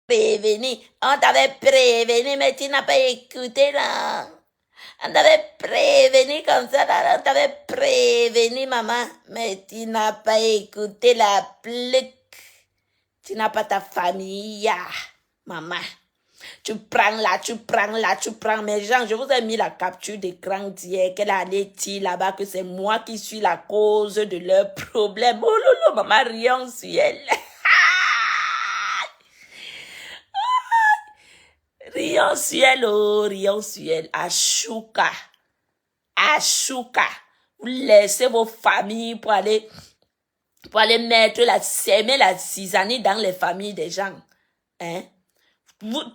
prévenu. On t'avait prévenu, mais tu n'as pas écouté, là. On t'avait prévenu comme ça, là. On t'avait prévenu, maman, mais tu n'as pas écouté la pluie. Tu n'as pas ta famille, maman. Tu prends là, tu prends là, tu prends. Mais Jean, je vous ai mis la capture d'écran d'hier, qu'elle allait dire là-bas que c'est moi qui suis la cause de leurs problèmes. Oh lolo, maman, rien sur elle. Rien sur elle, oh, rien sur elle. Ashuka. Ashuka. Vous laissez vos familles pour aller mettre s'aimer la zizanie dans les familles des gens. Hein?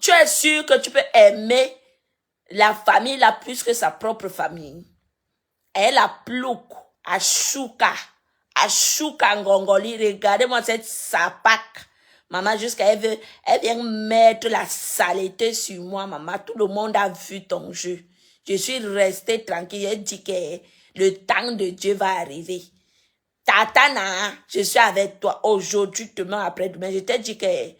Tu es sûr que tu peux aimer la famille là plus que sa propre famille. Elle a plouk, Ashuka, Ngongoli. Regardez-moi cette sapac. Maman, jusqu'à elle vient mettre la saleté sur moi, maman. Tout le monde a vu ton jeu. Je suis restée tranquille. Elle dit que le temps de Dieu va arriver. Tatana, je suis avec toi aujourd'hui, demain, après-demain. Je t'ai dit que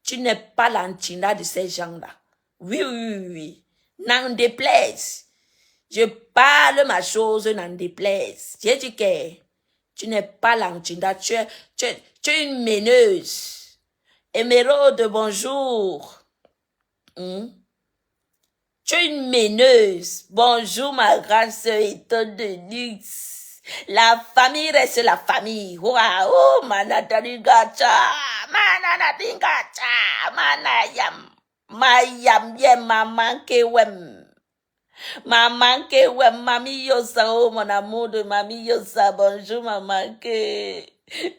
tu n'es pas l'antina de ces gens-là. Oui, oui, oui, oui. N'en déplaise. Je parle ma chose, n'en déplaise. J'ai dit que tu n'es pas l'antina, tu es une meneuse. Émeraude, bonjour. Tu es une meneuse. Bonjour, ma grande sœur étonne de luxe. La famille reste la famille. Waouh, manadaringacha, manayam, mayam, yem, maman kewem. Maman kewem, mami yosa, oh, mon amour de mami yosa. Bonjour, maman ke.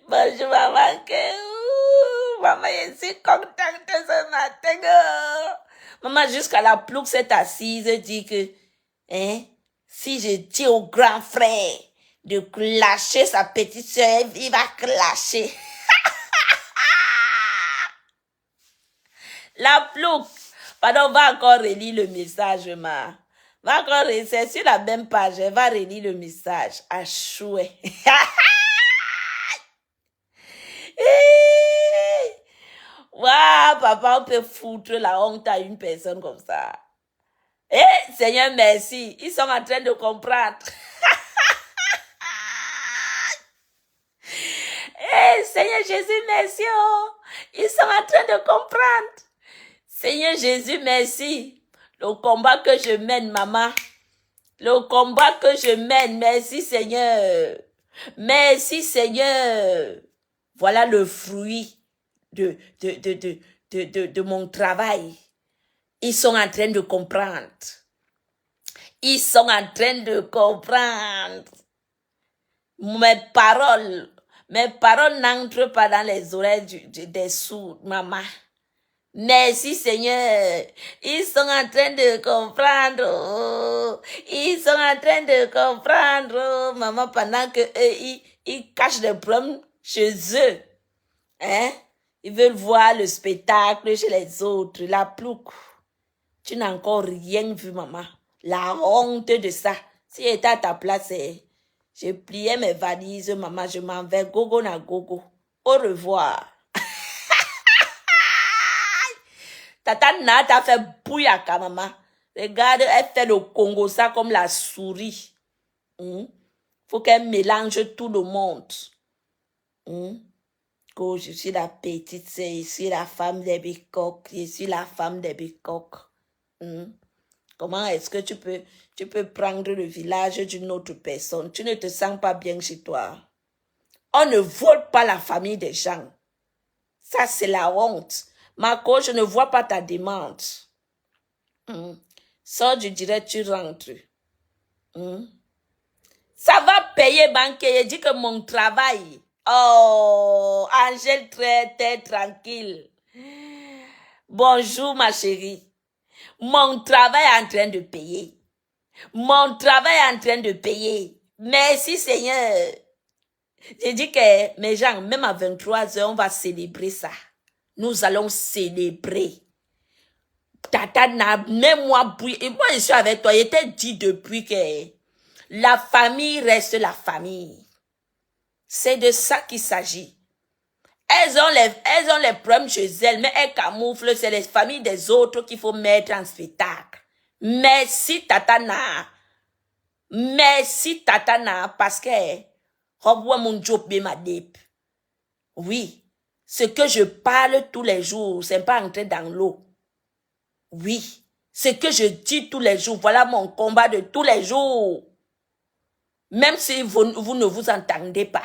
Bonjour, maman ke. Maman, je suis contente ce matin. Maman, jusqu'à la plouc s'est assise, dit que, si je dis au grand frère de clasher sa petite soeur, il va clasher. La plouc. Pardon, va encore relire le message, ma. Va encore relire, c'est sur la même page, elle va relire le message. Ah, chouette. Waouh, papa, on peut foutre la honte à une personne comme ça. Seigneur, merci. Ils sont en train de comprendre. Seigneur Jésus, merci. Oh. Ils sont en train de comprendre. Seigneur Jésus, merci. Le combat que je mène, maman. Le combat que je mène, merci Seigneur. Merci Seigneur. Voilà le fruit de mon travail. Ils sont en train de comprendre. Ils sont en train de comprendre. Mes paroles n'entrent pas dans les oreilles des sourds, maman. Merci Seigneur. Ils sont en train de comprendre. Oh. Ils sont en train de comprendre, oh, maman, pendant que ils cachent des problèmes chez eux. Ils veulent voir le spectacle chez les autres. La plouc. Tu n'as encore rien vu, maman. La honte de ça. Si j'étais à ta place, je pliais mes valises, maman, je m'en vais gogo na gogo. Au revoir. Tata Nata fait bouyaka, maman. Regarde, elle fait le Congo ça comme la souris. Faut qu'elle mélange tout le monde. Que je suis la petite sœur, je suis la femme des bicoques, je suis la femme des bicoques. Comment est-ce que tu peux prendre le village d'une autre personne? Tu ne te sens pas bien chez toi. On ne vole pas la famille des gens. Ça, c'est la honte. Marco, je ne vois pas ta demande. Sors du direct, tu rentres. Ça va payer, banquier. Je dis que mon travail. Oh, Angèle, très tranquille. Bonjour, ma chérie. Mon travail est en train de payer. Mon travail est en train de payer. Merci, Seigneur. J'ai dit que mes gens, même à 23h, on va célébrer ça. Nous allons célébrer. Tata n'a même moi bouillé. Et moi, je suis avec toi. Il était dit depuis que la famille reste la famille. C'est de ça qu'il s'agit. Elles ont les problèmes chez elles, mais elles camouflent. C'est les familles des autres qu'il faut mettre en spectacle. Merci, Tatana. Merci, Tatana, parce que, revois mon job, ma dép. Oui. Ce que je parle tous les jours, c'est pas entrer dans l'eau. Oui. Ce que je dis tous les jours, voilà mon combat de tous les jours. Même si vous ne vous entendez pas.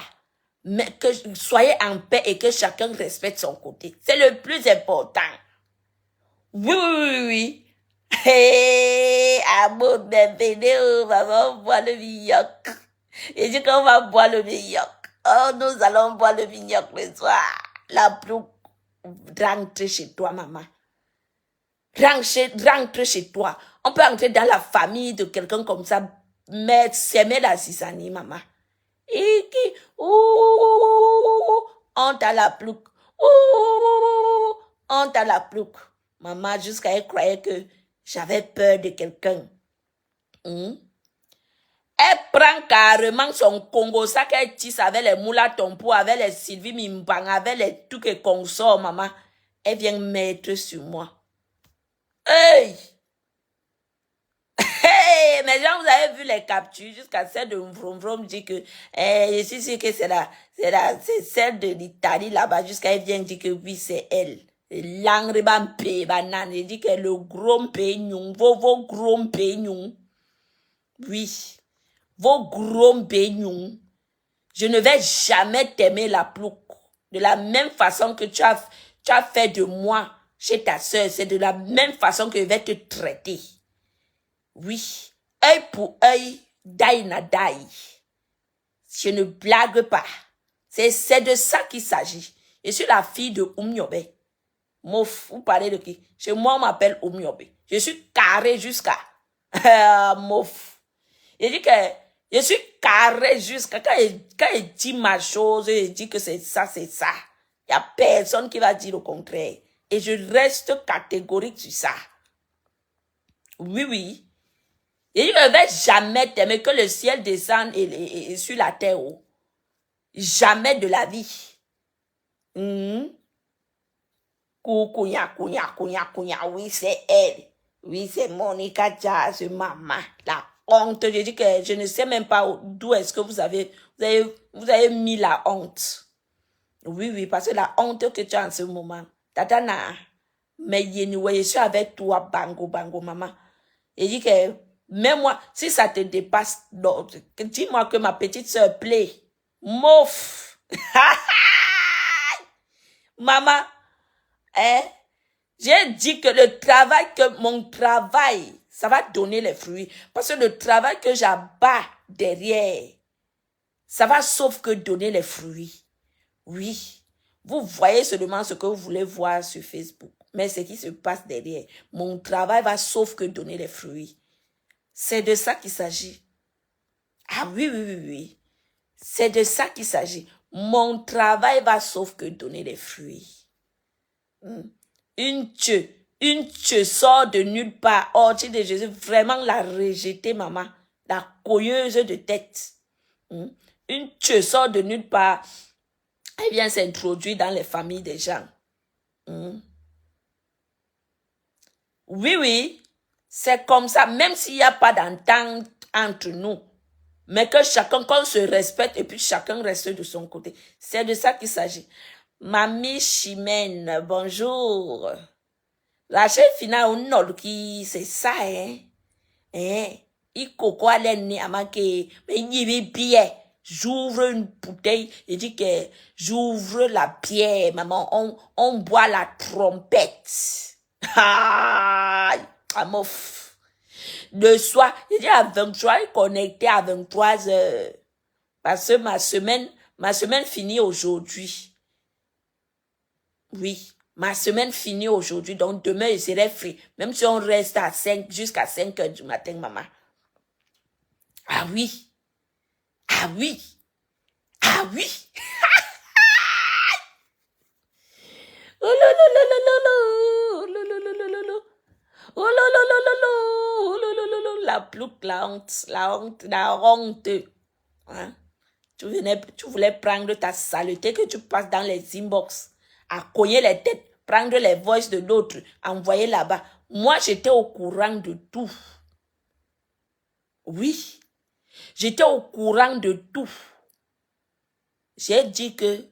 Mais que soyez en paix et que chacun respecte son côté. C'est le plus important. Oui, oui, oui, oui. Hey, amour de bénéo, maman, boire le vignoc. Et dit qu'on va boire le vignoc. Oh, nous allons boire le vignoc le soir. La plus rentre chez toi, maman. Rentre chez toi. On peut entrer dans la famille de quelqu'un comme ça, mais s'aimer la cisanie, maman. Et qui, on t'a la plouc. On t'a la plouc. Maman, jusqu'à elle croyait que j'avais peur de quelqu'un. Elle prend carrément son Congo, ça qu'elle tisse avec les Moula Tompo, avec les Sylvie Mimbang, avec les trucs et consorts, maman. Elle vient mettre sur moi. Hey! Hey! Mais gens, vous avez vu les captures jusqu'à celle de Vroom Vroom dit que, je suis sûre que c'est celle de l'Italie là-bas, jusqu'à elle vient dire que oui, c'est elle. L'angreban pe banane, elle dit que le gros peignon, vos gros peignon. Oui. Vos gros peignon. Je ne vais jamais t'aimer la plouc. De la même façon que tu as fait de moi chez ta soeur, c'est de la même façon que je vais te traiter. Oui. Œil pour œil, daï na daï. Je ne blague pas. C'est de ça qu'il s'agit. Je suis la fille de Oumiobe. Mouf, vous parlez de qui? Chez moi, on m'appelle Oumiobe. Je suis carré jusqu'à... Mouf. Il dit que je suis carré jusqu'à... Quand il dit ma chose, il dit que c'est ça, c'est ça. Il n'y a personne qui va dire le contraire. Et je reste catégorique sur ça. Oui, oui. Et je ne vais jamais t'aimer que le ciel descende et sur la terre. Oh. Jamais de la vie. Kouya, oui, c'est elle. Oui, c'est Monica Jazz, maman. La honte, je dis que je ne sais même pas d'où est-ce que vous avez mis la honte. Oui, oui, parce que la honte que tu as en ce moment. Tatana, mais je suis avec toi, bango, maman. Et dit que, même moi, si ça te dépasse, dis-moi que ma petite soeur plaît. Mouf. Maman, j'ai dit que mon travail, ça va donner les fruits. Parce que le travail que j'abats derrière, ça va sauf que donner les fruits. Oui. Vous voyez seulement ce que vous voulez voir sur Facebook. Mais ce qui se passe derrière, mon travail va sauf que donner les fruits. C'est de ça qu'il s'agit. Ah oui, oui, oui, oui. C'est de ça qu'il s'agit. Mon travail va sauf que donner les fruits. Une tue sort de nulle part. Oh, tu de Jésus, vraiment la rejeter, maman. La coyeuse de tête. Une tue sort de nulle part. Elle vient s'introduire dans les familles des gens. Oui, oui. C'est comme ça, même s'il n'y a pas d'entente entre nous. Mais que chacun, qu'on se respecte et puis chacun reste de son côté. C'est de ça qu'il s'agit. Mamie Chimène, bonjour. La chef finale, c'est ça, hein? Il coco à l'ennemi à manquer. Mais il bien. J'ouvre une bouteille. Il dit que j'ouvre la bière, maman. On boit la trompette. Aïe, amouf. Le soir, il dit à 23, il connecté à 23 heures. Parce que ma semaine finit aujourd'hui. Oui, ma semaine finit aujourd'hui. Donc demain, je serai free. Même si on reste à 5, jusqu'à 5 heures du matin, maman. Ah oui. Ah oui. Ah oui. Oh là là là là là là. Oh là là là là là là. Oh là là là là là. Oh là là là là. La plouc, la honte, la honte, la honte. Hein? Tu voulais prendre ta saleté que tu passes dans les inbox, à cogner les têtes, prendre les voices de d'autres, envoyer là-bas. Moi, j'étais au courant de tout. Oui, j'étais au courant de tout. J'ai dit que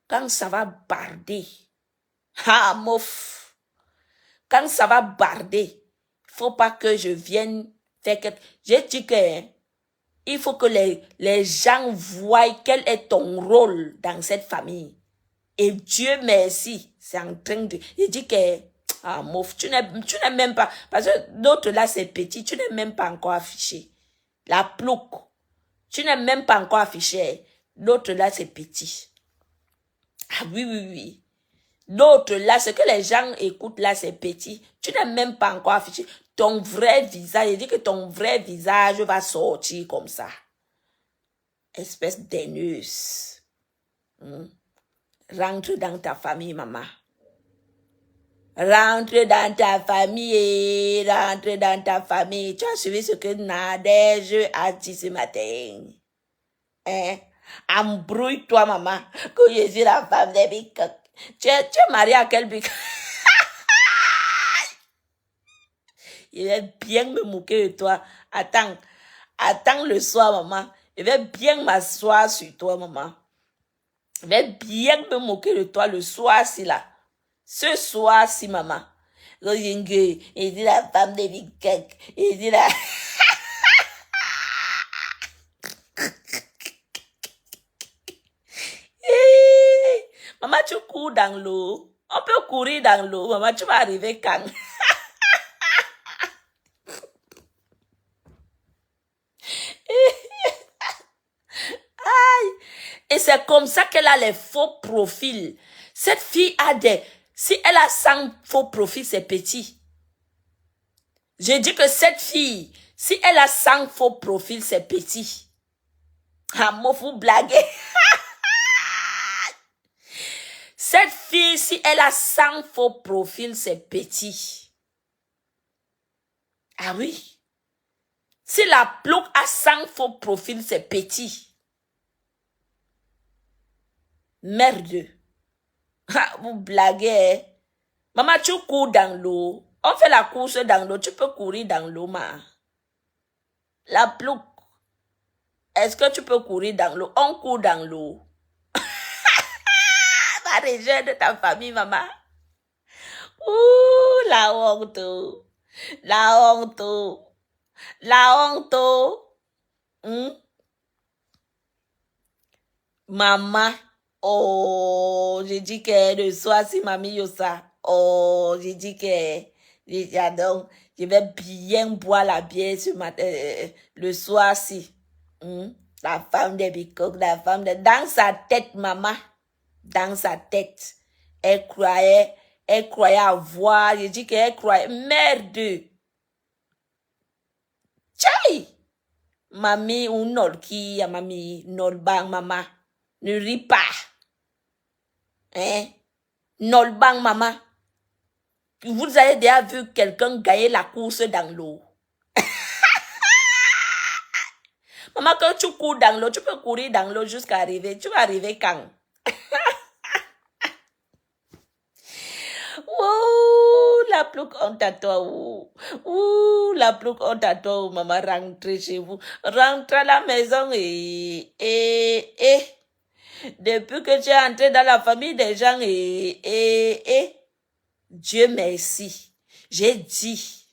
quand ça va barder, ah, mof, quand ça va barder, faut pas que je vienne faire quelque... J'ai dit que il faut que les gens voient quel est ton rôle dans cette famille. Et Dieu merci, c'est en train de... Il dit que, ah, mof, tu n'es même pas... Parce que d'autres là, c'est petit, tu n'es même pas encore affiché. La plouc, tu n'es même pas encore affiché. L'autre là, c'est petit. Ah oui, oui, oui. L'autre là, ce que les gens écoutent là, c'est petit. Tu n'es même pas encore affiché. Ton vrai visage, il dit que ton vrai visage va sortir comme ça. Espèce d'aineuse. Rentre dans ta famille, maman. Rentre dans ta famille, rentre dans ta famille. Tu as suivi ce que Nadège a dit ce matin. Hein? Embrouille-toi, maman, que je suis la femme des bicoques. Tu es mariée à quel bicoque? Il va bien me moquer de toi. Attends le soir, maman. Je vais bien m'asseoir sur toi, maman. Je vais bien me moquer de toi le soir-ci, là. Ce soir-ci, maman. Il dit la femme des bicoques. Il dit la... Maman, tu cours dans l'eau. On peut courir dans l'eau. Maman, tu vas arriver quand? Aïe. Et c'est comme ça qu'elle a les faux profils. Cette fille a des... Si elle a 100 faux profils, c'est petit. Je dis que cette fille, si elle a 100 faux profils, c'est petit. Ah, moi, vous blaguez. Cette fille, si elle a 100 faux profils, c'est petit. Ah oui. Si la plouc a 100 faux profils, c'est petit. Merde. Ah, vous blaguez. Hein? Maman, tu cours dans l'eau. On fait la course dans l'eau. Tu peux courir dans l'eau, ma. La plouc. Est-ce que tu peux courir dans l'eau? On court dans l'eau. Va rejoindre ta famille, maman. Ouh, la honte. La honte. La honte. Maman. Oh, j'ai dit que le soir, si mamie yosa. Oh, j'ai dit que... Donc, je vais bien boire la bière ce matin, le soir-ci. La femme des bicoques, la femme de... Dans sa tête, maman. Dans sa tête. Elle croyait avoir... Je dis qu'elle croyait... Merde! Tchaï! Mamie ou nol qui, mamie, nol bang, maman. Ne ris pas. Hein? Nol bang, maman. Vous avez déjà vu quelqu'un gagner la course dans l'eau. Maman, quand tu cours dans l'eau, tu peux courir dans l'eau jusqu'à arriver. Tu vas arriver quand? Ouh, la plouc honte à toi. Ouh, la plouc honte à toi. Maman, rentrez chez vous. Rentre à la maison et... Depuis que tu es entré dans la famille des gens Dieu merci. J'ai dit.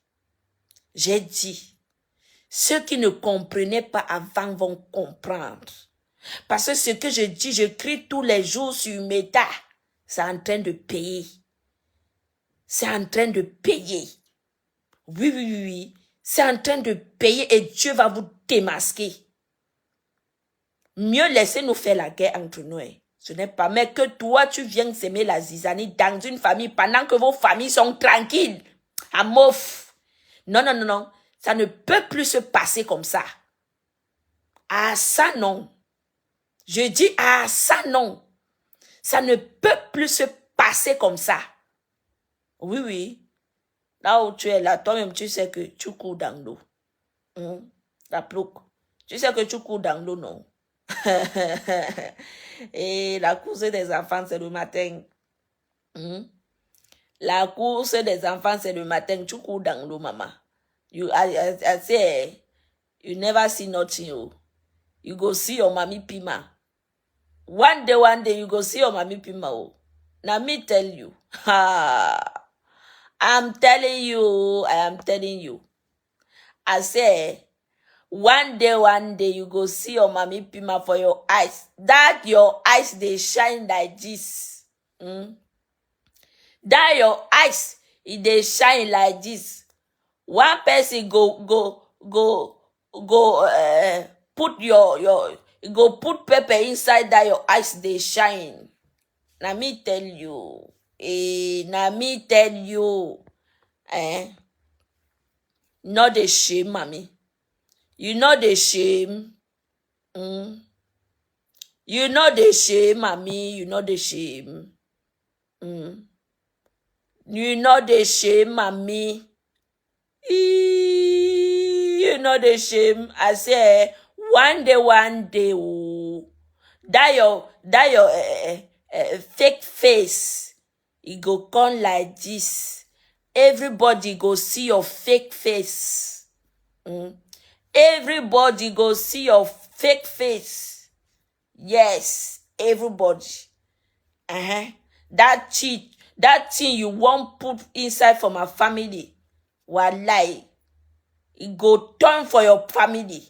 Ceux qui ne comprenaient pas avant vont comprendre. Parce que ce que je dis, je crie tous les jours sur Meta. C'est en train de payer. C'est en train de payer. Oui. C'est en train de payer et Dieu va vous démasquer. Mieux laisser nous faire la guerre entre nous. Ce n'est pas, mais que toi, tu viens s'aimer la zizanie dans une famille pendant que vos familles sont tranquilles. À mof. Non. Ça ne peut plus se passer comme ça. Ah, ça non. Je dis, ah, ça non. Ça ne peut plus se passer comme ça. Oui. Là où tu es là, toi-même, tu sais que tu cours dans l'eau. La plouc. Tu sais que tu cours dans l'eau, non? Et la course des enfants, c'est le matin. Hmm? La course des enfants, c'est le matin. Tu cours dans l'eau, maman. I say, you never see nothing. Oh. You go see your mommy Pima. One day, you go see your mommy Pima. Oh. Now, me tell you. I'm telling you. I say, one day, you go see your mommy Pima for your eyes. That your eyes, they shine like this. That your eyes, they shine like this. One person go put put pepper inside that your eyes they shine. Now me tell you. Not the shame, mommy. You know the shame. You know the shame, mommy. You know the shame. You know the shame, mommy. You know the shame. I say one day, oh, that your fake face, it go come like this. Everybody go see your fake face. Everybody go see your fake face. Yes, everybody. That thing you won't put inside for my family. Wallahi, it go turn for your family.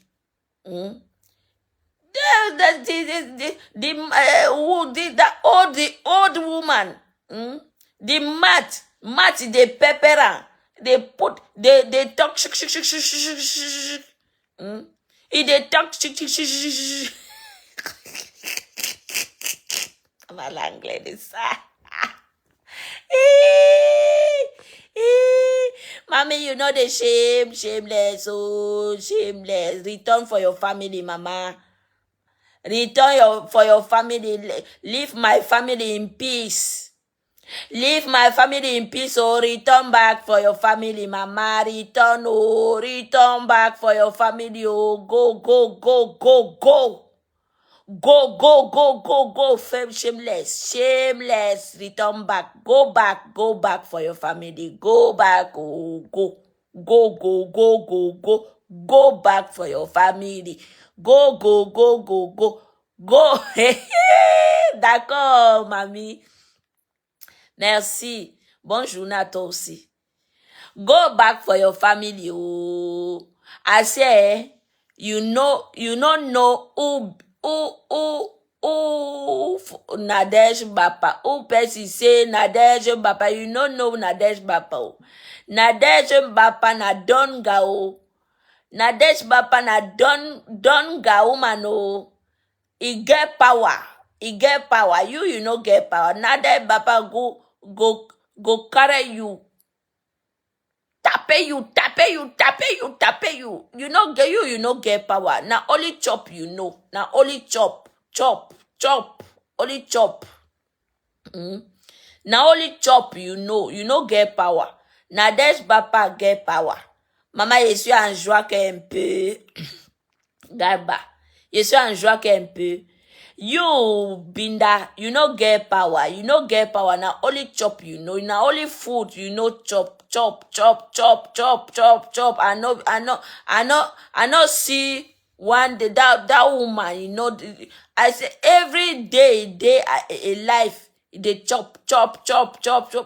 The old woman, the mat, the pepper, they put, they talk, they talk, my language is Mommy, you know the shameless, oh, shameless. Return for your family, mama. Return for your family. Leave my family in peace. Leave my family in peace, oh, return back for your family, mama. Return back for your family, oh, go. Go, shameless, return back, go back for your family, go back, oh, go back for your family, go. D'accord, mamie. Merci. Bonne journée à toi aussi. Go back for your family, oh. I say, you know who Nadej Bapa. Who person say Nadej Bapa? You don't know Nadej Bapa. Nadej Bapa na don gao. Nadej Bapa na don gao mano. He get power. You no get power. Nadej Bapa go carry you. Tape you. You no get power. Now only chop you know. Now only chop. Only chop. Now only chop you know. You no get power. Now there's Papa get power. Maman, je suis en joie un peu. Garba. Je suis en joie un peu. You, Binda, you no get power. Now only chop you know. Now only food you know chop. I know see one day that woman, you know, I say every day a life they chop.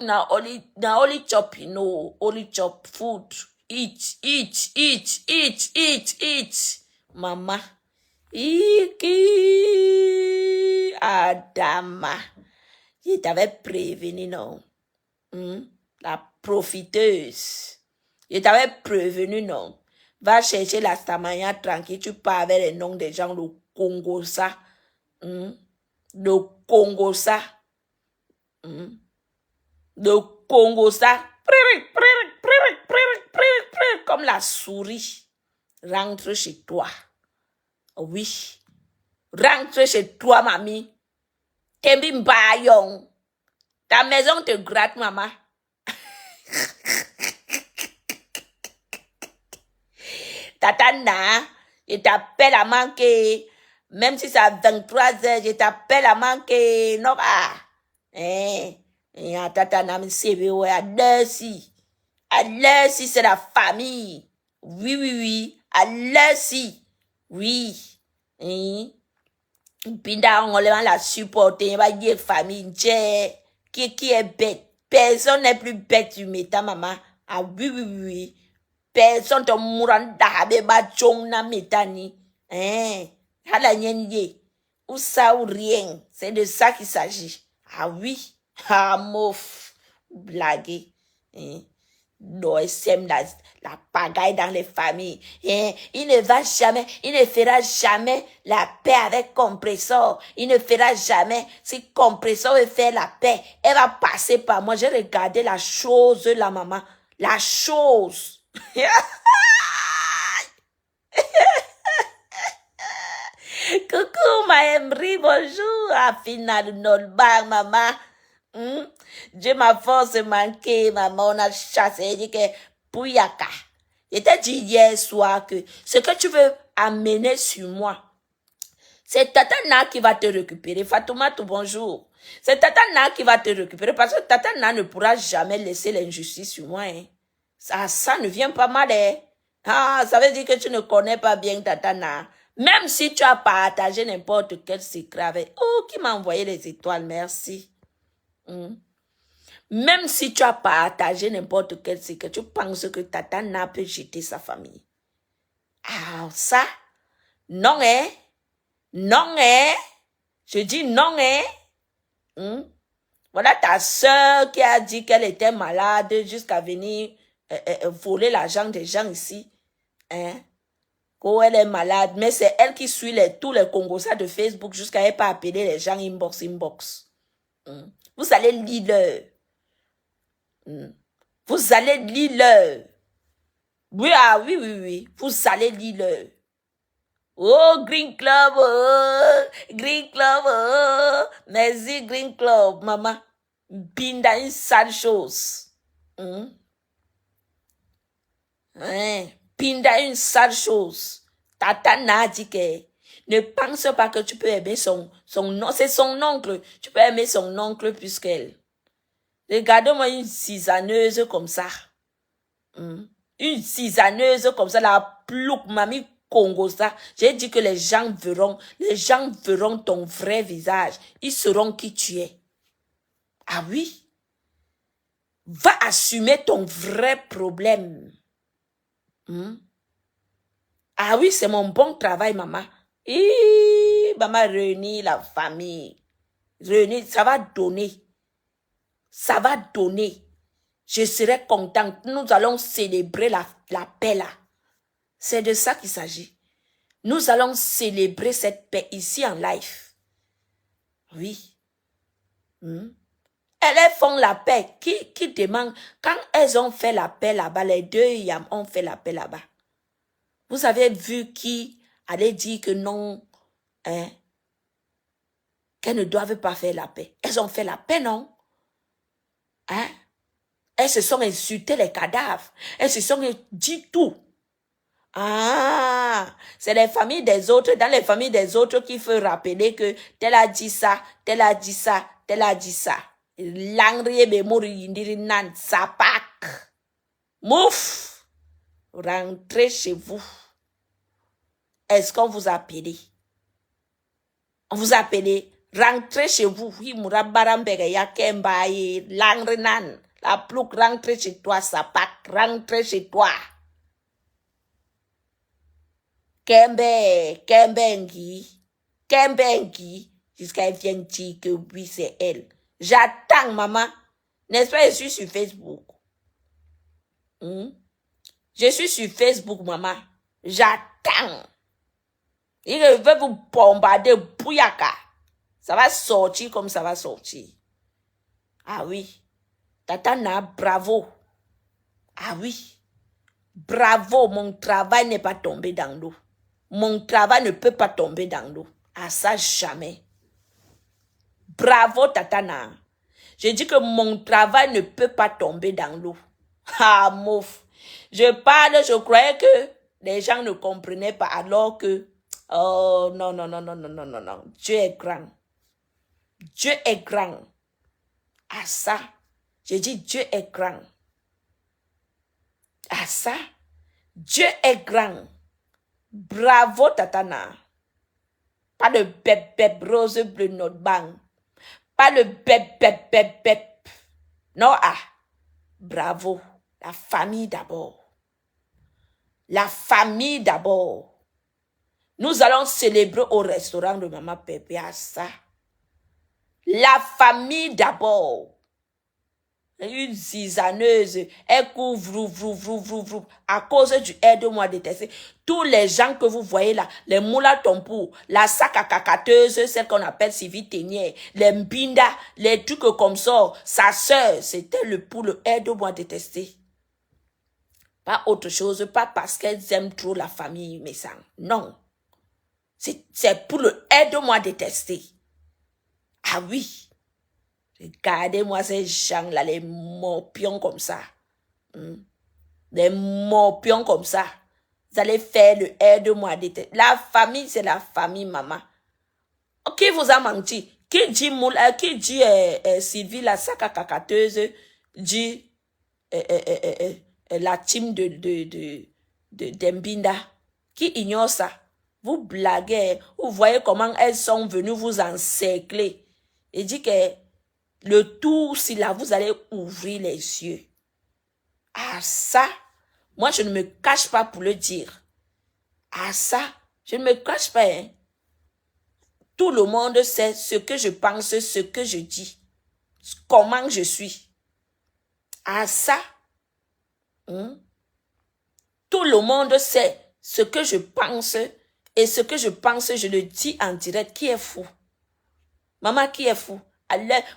Now only chop, you know, only chop food. Eat. Mama. Iki Adama. Je t'avais prévenu, non? La profiteuse. Je t'avais prévenu, non? Va chercher la Stamania tranquille. Tu parles avec les noms des gens, le Congo, ça. Le Congo, ça. Le Congo, ça. Comme la souris. Rentre chez toi. Oui. Rentre chez toi, mamie. Tembi Mbayong. Ta maison te gratte, maman. Tatana, je t'appelle à manquer. Même si c'est à 23h, je t'appelle à manquer. Non, bah. Et à tata nam CV, ouais, à l'heure si. À l'heure si, c'est la famille. Oui, oui, oui. À l'heure si. Oui. Pinda, on la supporter, on va dire famille, qui est bête. Personne n'est plus bête, tu m'étais, maman. Ah oui, oui, oui. Personne te mouranda, beba chong na metani. Hala nyenye. Ou ça ou rien. C'est de ça qu'il s'agit. Ah oui. Ah, mouf. Blaguer. Non, sème la pagaille dans les familles. Il ne va jamais, il ne fera jamais la paix avec Compressor. Il ne fera jamais. Si Compressor veut faire la paix, elle va passer par moi. J'ai regardé la chose, la maman. La chose. Coucou, ma Emery, bonjour. Afina de Nolbang, maman. Dieu m'a force manqué, maman. On a chassé, dit que Pouyaka. Je t'ai dit hier soir que ce que tu veux amener sur moi, c'est Tatana qui va te récupérer. Fatouma, tout bonjour. C'est Tatana qui va te récupérer parce que Tatana ne pourra jamais laisser l'injustice sur moi. Ça ne vient pas mal. Ah, ça veut dire que tu ne connais pas bien Tatana. Même si tu as partagé n'importe quel secret avec... Oh, qui m'a envoyé les étoiles, merci. Même si tu as partagé n'importe quel secret, tu penses que Tatana peut jeter sa famille. Ah, ça, non, non, je dis non, Voilà ta soeur qui a dit qu'elle était malade jusqu'à venir voler l'argent des gens ici. Oh, elle est malade, mais c'est elle qui suit tous les Congolais de Facebook jusqu'à elle pas appeler les gens inbox. Vous allez lire Vous allez lire Oui, ah oui, oui, oui. Vous allez lire Oh, Green Club, oh, Green Club, oh. Merci, Green Club, maman. Binda une sale chose. Pinda une sale chose. Tata n'a dit que ne pense pas que tu peux aimer son nom. C'est son oncle. Tu peux aimer son oncle plus qu'elle. Regarde-moi une cisaneuse comme ça. Une cisaneuse comme ça, la plouc, mamie Congo, ça. J'ai dit que les gens verront ton vrai visage. Ils sauront qui tu es. Ah oui? Va assumer ton vrai problème. Ah oui, c'est mon bon travail, maman. Maman, réunir la famille. Réunir, ça va donner. Ça va donner. Je serai contente. Nous allons célébrer la paix là. C'est de ça qu'il s'agit. Nous allons célébrer cette paix ici en live. Oui. Elles font la paix. Qui demande? Quand elles ont fait la paix là-bas, les deux Yam ont fait la paix là-bas. Vous avez vu qui allait dire que non, qu'elles ne doivent pas faire la paix. Elles ont fait la paix, non? Elles se sont insultées les cadavres. Elles se sont dit tout. Ah, c'est les familles des autres, dans les familles des autres qu'il faut rappeler que tel a dit ça, tel a dit ça, tel a dit ça. Langrie memori indiri nan sapak. Mouf! Rentrez chez vous. Est-ce qu'on vous a appelé? On vous a appelé. Rentrez chez vous. Oui, mourabarambege yakembaye. Langre nan. La plouc, rentrez chez toi, sapak. Rentrez chez toi. Kembengi. Jusqu'à elle vienne dire que oui, c'est elle. J'attends, maman. N'est-ce pas, je suis sur Facebook. Je suis sur Facebook, maman. J'attends. Il veut vous bombarder, bouyaka. Ça va sortir comme ça va sortir. Ah oui. Tatana, bravo. Ah oui. Bravo, mon travail n'est pas tombé dans l'eau. Mon travail ne peut pas tomber dans l'eau. Ah ça, jamais. Bravo, Tatana. Je dis que mon travail ne peut pas tomber dans l'eau. Ah, mouf. Je parle, je croyais que les gens ne comprenaient pas alors que Oh, non, non, non, non, non, non, non, non. Dieu est grand. Dieu est grand. À ça, j'ai dit Dieu est grand. À ça, Dieu est grand. Bravo, Tatana. Pas de bep, bep, rose bleu, notre bang. Pas le bep, bep, bep, bep. Non, ah. Bravo. La famille d'abord. La famille d'abord. Nous allons célébrer au restaurant de Maman Pépé à ça. La famille d'abord. Une zizaneuse, elle couvre, vrou, à cause du aide-moi détesté. Tous les gens que vous voyez là, les moula tompou, la sac à cacateuse, celle qu'on appelle Sylvie Ténière, les mbinda, les trucs comme ça, sa sœur, c'était le pour le aide-moi détesté. Pas autre chose, pas parce qu'elles aiment trop la famille Messang. Non. C'est pour le aide-moi détesté. Ah oui. Regardez-moi ces gens-là, les morpions comme ça. Les morpions comme ça. Vous allez faire le aide-moi détester. La famille, c'est la famille, maman. Qui vous a menti? Qui dit Sylvie, la sac à cacateuse, dit la team de Mbinda? Qui ignore ça? Vous blaguez. Vous voyez comment elles sont venues vous encercler. Et dit que le tour, si là, vous allez ouvrir les yeux. Ah, ça, moi, je ne me cache pas pour le dire. Ah, ça, je ne me cache pas. Hein. Tout le monde sait ce que je pense, ce que je dis. Comment je suis. Ah, ça, tout le monde sait ce que je pense. Et ce que je pense, je le dis en direct. Qui est fou? Maman, qui est fou?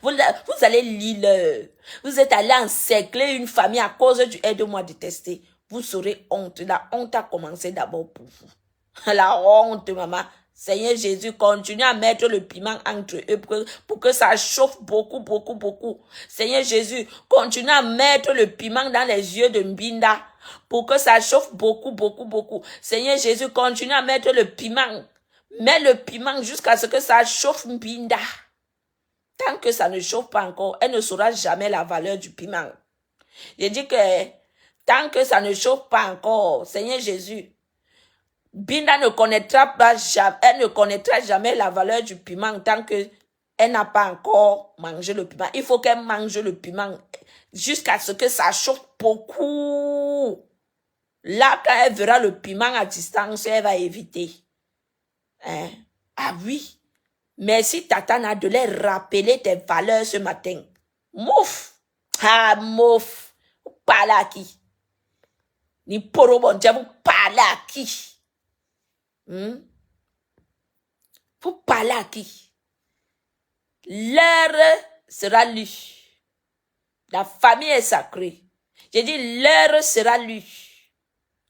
Vous allez lire, vous êtes allé encercler une famille à cause du aide-moi détesté. Vous serez honte. La honte a commencé d'abord pour vous. La honte, maman. Seigneur Jésus, continue à mettre le piment entre eux pour que ça chauffe beaucoup, beaucoup, beaucoup. Seigneur Jésus, continue à mettre le piment dans les yeux de Mbinda pour que ça chauffe beaucoup, beaucoup, beaucoup. Seigneur Jésus, continue à mettre le piment. Mets le piment jusqu'à ce que ça chauffe Mbinda. Tant que ça ne chauffe pas encore, elle ne saura jamais la valeur du piment. Je dis que tant que ça ne chauffe pas encore, Seigneur Jésus, Binda ne connaîtra pas jamais, elle ne connaîtra jamais la valeur du piment tant que elle n'a pas encore mangé le piment. Il faut qu'elle mange le piment jusqu'à ce que ça chauffe beaucoup. Là, quand elle verra le piment à distance, elle va éviter. Hein? Ah oui. Merci, Tatana, de les rappeler tes valeurs ce matin. Mouf! Ah, mouf! Vous parlez à qui? Ni poro bon Dieu, vous parlez à qui? Vous parlez à qui? L'heure sera lue. La famille est sacrée. J'ai dit l'heure sera lue.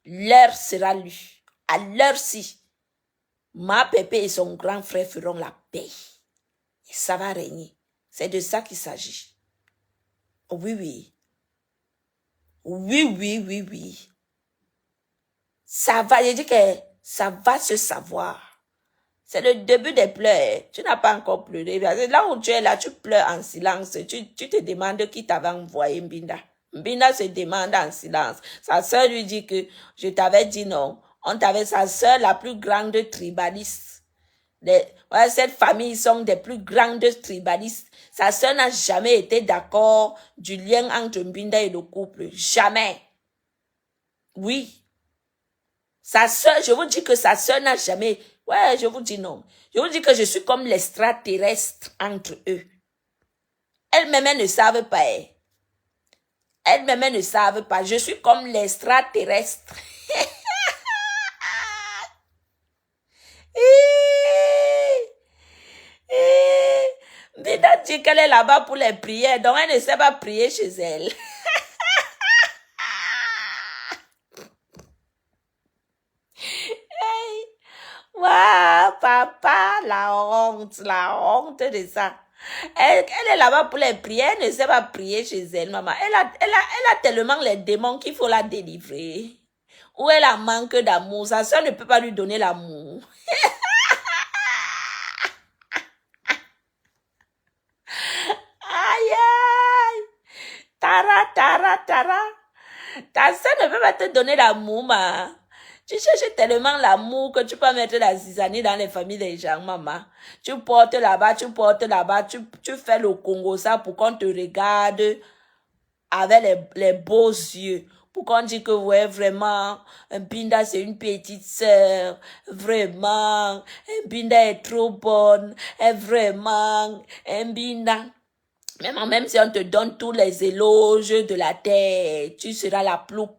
L'heure sera lue. À l'heure-ci, ma pépé et son grand frère feront la paix. Et ça va régner. C'est de ça qu'il s'agit. Oui, oui. Oui, oui, oui, oui. Ça va, j'ai dit que ça va se savoir. C'est le début des pleurs. Tu n'as pas encore pleuré. Là où tu es là, tu pleures en silence. Tu te demandes qui t'avait envoyé Mbinda. Mbinda se demande en silence. Sa sœur lui dit que je t'avais dit non. On t'avait sa sœur la plus grande tribaliste. Cette famille sont des plus grandes tribalistes. Sa sœur n'a jamais été d'accord du lien entre Mbinda et le couple. Jamais. Oui. Sa sœur, je vous dis que sa sœur n'a jamais... Ouais, je vous dis non. Je vous dis que je suis comme l'extraterrestre entre eux. Elles-mêmes, elles ne savent pas. Elles-mêmes, elles ne savent pas. Je suis comme l'extraterrestre. Bida dit qu'elle est là-bas pour les prières, donc elle ne sait pas prier chez elle. Waouh, papa, la honte de ça. Elle est là-bas pour les prières, elle ne sait pas prier chez elle, maman. Elle a tellement les démons qu'il faut la délivrer. Ou elle a manque d'amour, sa soeur ne peut pas lui donner l'amour. Tara. Ta soeur ne peut pas te donner l'amour, ma. Tu cherches tellement l'amour que tu peux mettre la zizanie dans les familles des gens, maman. Tu portes là-bas, tu fais le Congo ça pour qu'on te regarde avec les beaux yeux. Pour qu'on dise que, ouais, vraiment, Binda, c'est une petite sœur. Vraiment, Binda est trop bonne. Et vraiment, Binda. Même si on te donne tous les éloges de la terre, tu seras la plouc.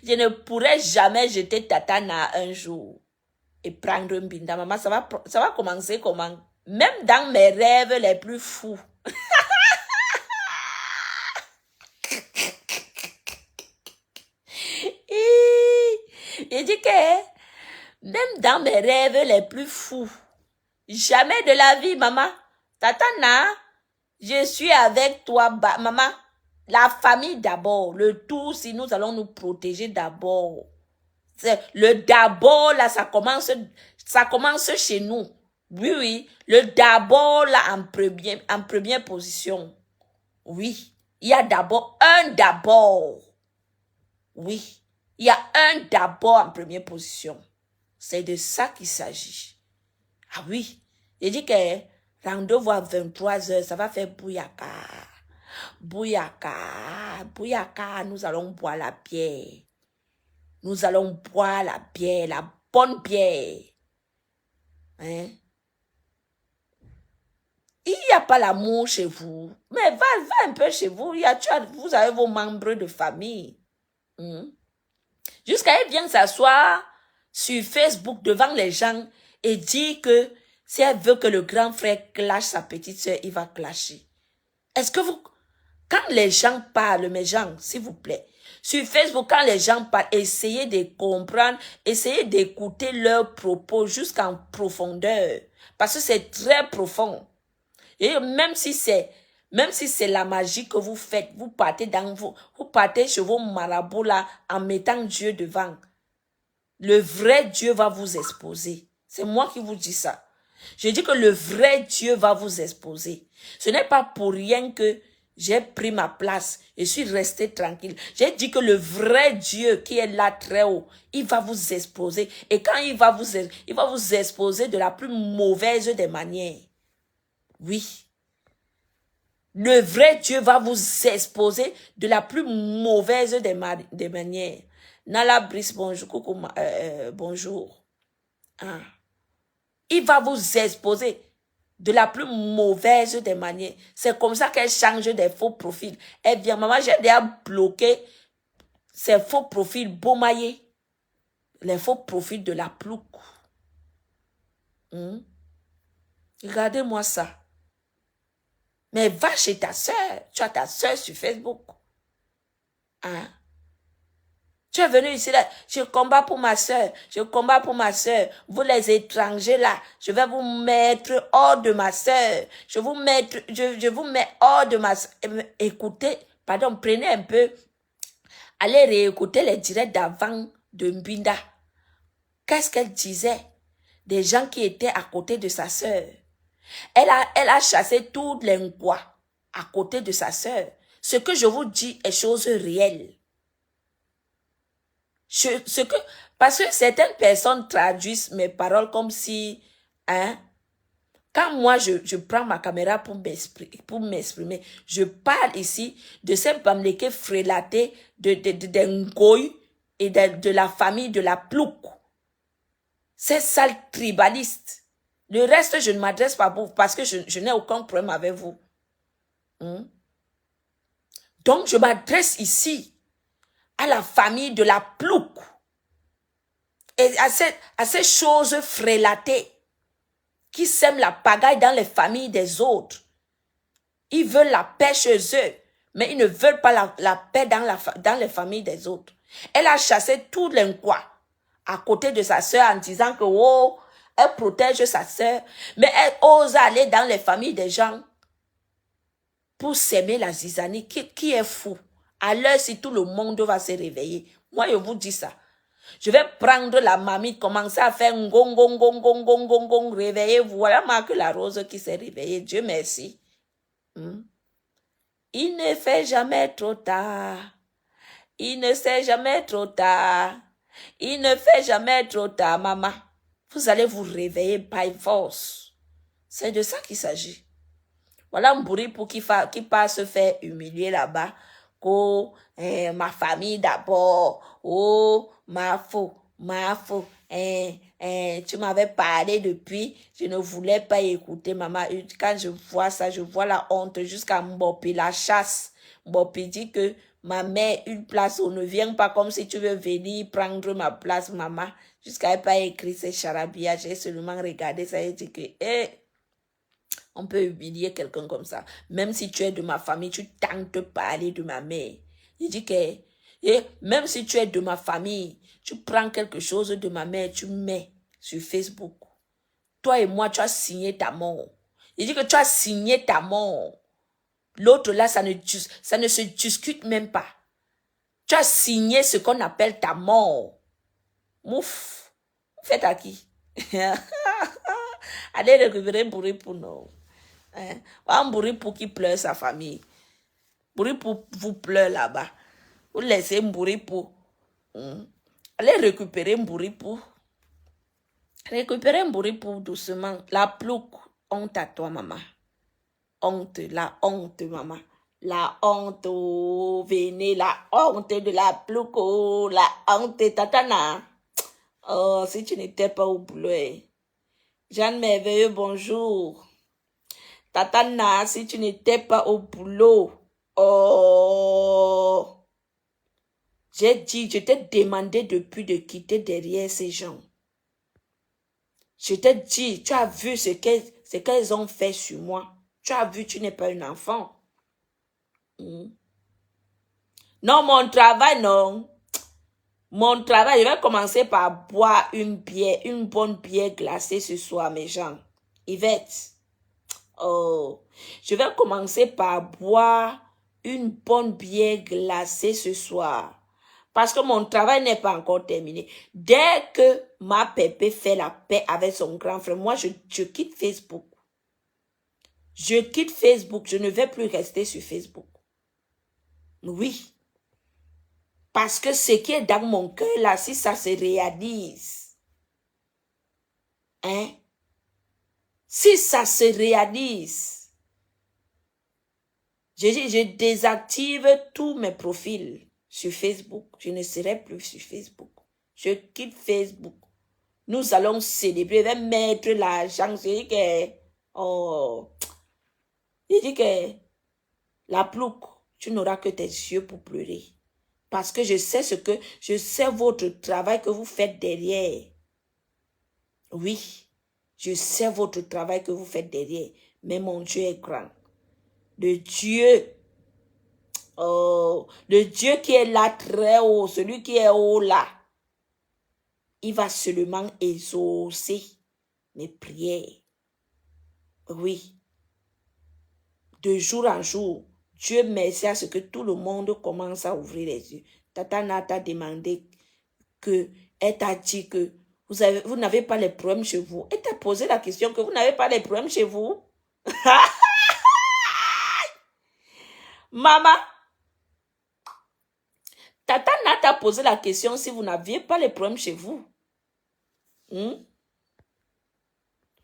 Je ne pourrais jamais jeter Tatana un jour et prendre un binda. Maman, ça va commencer comment? Même dans mes rêves les plus fous. Je dis que même dans mes rêves les plus fous, jamais de la vie, maman. Tatana, je suis avec toi, maman. La famille d'abord, le tout, si nous allons nous protéger d'abord. Le d'abord, là, ça commence chez nous. Oui, le d'abord, là, en première position. Oui, il y a d'abord un d'abord. Oui, il y a un d'abord en première position. C'est de ça qu'il s'agit. Ah oui, j'ai dit que rendez-vous à 23h, ça va faire bouyaka. Bouyaka, nous allons boire la bière. Nous allons boire la bière, la bonne bière. Hein? Il n'y a pas l'amour chez vous. Mais va un peu chez vous. Vous avez vos membres de famille. Jusqu'à elle vient s'asseoir sur Facebook devant les gens et dire que si elle veut que le grand frère clash sa petite soeur, il va clasher. Est-ce que vous... Quand les gens parlent, mes gens, s'il vous plaît, sur Facebook, quand les gens parlent, essayez de comprendre, essayez d'écouter leurs propos jusqu'en profondeur. Parce que c'est très profond. Et même si c'est la magie que vous faites, vous partez chez vos marabouts là, en mettant Dieu devant. Le vrai Dieu va vous exposer. C'est moi qui vous dis ça. Je dis que le vrai Dieu va vous exposer. Ce n'est pas pour rien que j'ai pris ma place. Je suis resté tranquille. J'ai dit que le vrai Dieu qui est là très haut, il va vous exposer. Et quand il va vous exposer de la plus mauvaise des manières. Oui. Le vrai Dieu va vous exposer de la plus mauvaise des manières. Nala Brice, bonjour. Coucou, bonjour. Ah. Il va vous exposer de la plus mauvaise des manières. C'est comme ça qu'elle change des faux profils. Elle vient, maman, j'ai déjà bloqué ces faux profils Beaumaillé. Les faux profils de la plouc. Regardez-moi ça. Mais va chez ta soeur. Tu as ta soeur sur Facebook. Hein? Tu es venu ici là. Je combats pour ma soeur. Je combats pour ma soeur. Vous les étrangers là. Je vais vous mettre hors de ma soeur. Je vous mets hors de ma soeur. Écoutez, pardon, prenez un peu. Allez réécouter les directs d'avant de Mbinda. Qu'est-ce qu'elle disait? Des gens qui étaient à côté de sa soeur. Elle a chassé toutes les Nkwa à côté de sa soeur. Ce que je vous dis est chose réelle. Parce que certaines personnes traduisent mes paroles comme si, hein, quand moi je prends ma caméra pour m'exprimer, je parle ici de ces bamleke frélatés de Ngoy et de la famille de la Plouk. Ces sales tribalistes. Le reste, je ne m'adresse pas à vous parce que je n'ai aucun problème avec vous. Donc, je m'adresse ici à la famille de la Plouk et à ces choses frélatées qui sèment la pagaille dans les familles des autres. Ils veulent la paix chez eux, mais ils ne veulent pas la paix dans les familles des autres. Elle a chassé tous les Nkwa à côté de sa sœur en disant que, oh, elle protège sa sœur, mais elle ose aller dans les familles des gens pour s'aimer la zizanie qui est fou. À l'heure si tout le monde va se réveiller. Moi, je vous dis ça. Je vais prendre la mamie, commencer à faire gong, gong, gong, gong, gong, gong, gong, réveillez-vous. Voilà Marc la Rose qui s'est réveillée. Dieu merci. Il ne fait jamais trop tard. Il ne sait jamais trop tard. Il ne fait jamais trop tard, maman. Vous allez vous réveiller by force. C'est de ça qu'il s'agit. Voilà Mbouripou qui passe se faire humilier là-bas. Oh, ma famille d'abord. Oh, ma faux. Tu m'avais parlé depuis. Je ne voulais pas écouter, maman. Quand je vois ça, je vois la honte jusqu'à Mbopi, la chasse. Mbopi dit que ma mère, une place, on ne vient pas comme si tu veux venir prendre ma place, maman. Jusqu'à elle pas écrit ces charabia. J'ai seulement regardé ça et dit que, on peut humilier quelqu'un comme ça. Même si tu es de ma famille, tu tentes de parler de ma mère. Il dit que, même si tu es de ma famille, tu prends quelque chose de ma mère, tu mets sur Facebook. Toi et moi, tu as signé ta mort. Il dit que tu as signé ta mort. L'autre là, ça ne se discute même pas. Tu as signé ce qu'on appelle ta mort. Mouf. Faites à qui? Allez récupérer Mbouripou, non. Mbouripou qui pleure sa famille. Mbouripou vous pleure là-bas. Vous laissez Mbouripou. Allez récupérer Mbouripou. Récupérer Mbouripou doucement. La plouc. Honte à toi, maman. Honte, la honte, maman. La honte, oh, venez, la honte de la plouc, oh, la honte, tatana. Oh, si tu n'étais pas au boulot. Jeanne Merveilleux, bonjour. Tatana, si tu n'étais pas au boulot. Oh. J'ai dit, je t'ai demandé depuis de quitter derrière ces gens. Je t'ai dit, tu as vu ce qu'elles ont fait sur moi. Tu as vu, tu n'es pas un enfant. Non, mon travail, non. Mon travail, je vais commencer par boire une bonne bière glacée ce soir, mes gens. Yvette. Oh, je vais commencer par boire une bonne bière glacée ce soir. Parce que mon travail n'est pas encore terminé. Dès que ma pépé fait la paix avec son grand frère, moi, je quitte Facebook. Je quitte Facebook. Je ne vais plus rester sur Facebook. Oui. Parce que ce qui est dans mon cœur, là, si ça se réalise, si ça se réalise, je désactive tous mes profils sur Facebook. Je ne serai plus sur Facebook. Je quitte Facebook. Nous allons célébrer. Je vais mettre l'argent. Je dis que, la plouc, tu n'auras que tes yeux pour pleurer. Parce que je sais votre travail que vous faites derrière. Oui, je sais votre travail que vous faites derrière. Mais mon Dieu est grand. Le Dieu qui est là très haut, celui qui est haut là, il va seulement exaucer mes prières. Oui. De jour en jour, Dieu merci à ce que tout le monde commence à ouvrir les yeux. Tatana t'a demandé que, elle t'a dit que vous n'avez pas les problèmes chez vous. Elle t'a posé la question que vous n'avez pas les problèmes chez vous. Maman, Tatana t'a posé la question si vous n'aviez pas les problèmes chez vous. Vous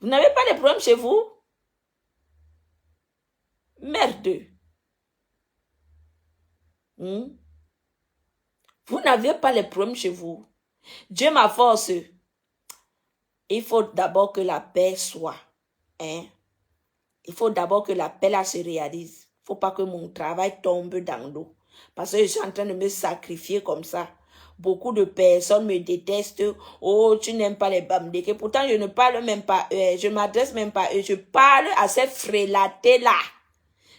n'avez pas les problèmes chez vous? Merde. Vous n'avez pas les problèmes chez vous. Dieu ma force. Il faut d'abord que la paix soit. Il faut d'abord que la paix là se réalise. Il ne faut pas que mon travail tombe dans l'eau. Parce que je suis en train de me sacrifier comme ça. Beaucoup de personnes me détestent. Oh, tu n'aimes pas les bamdékés. Pourtant, je ne parle même pas eux. Je ne m'adresse même pas à eux. Je parle à ces frélatés là.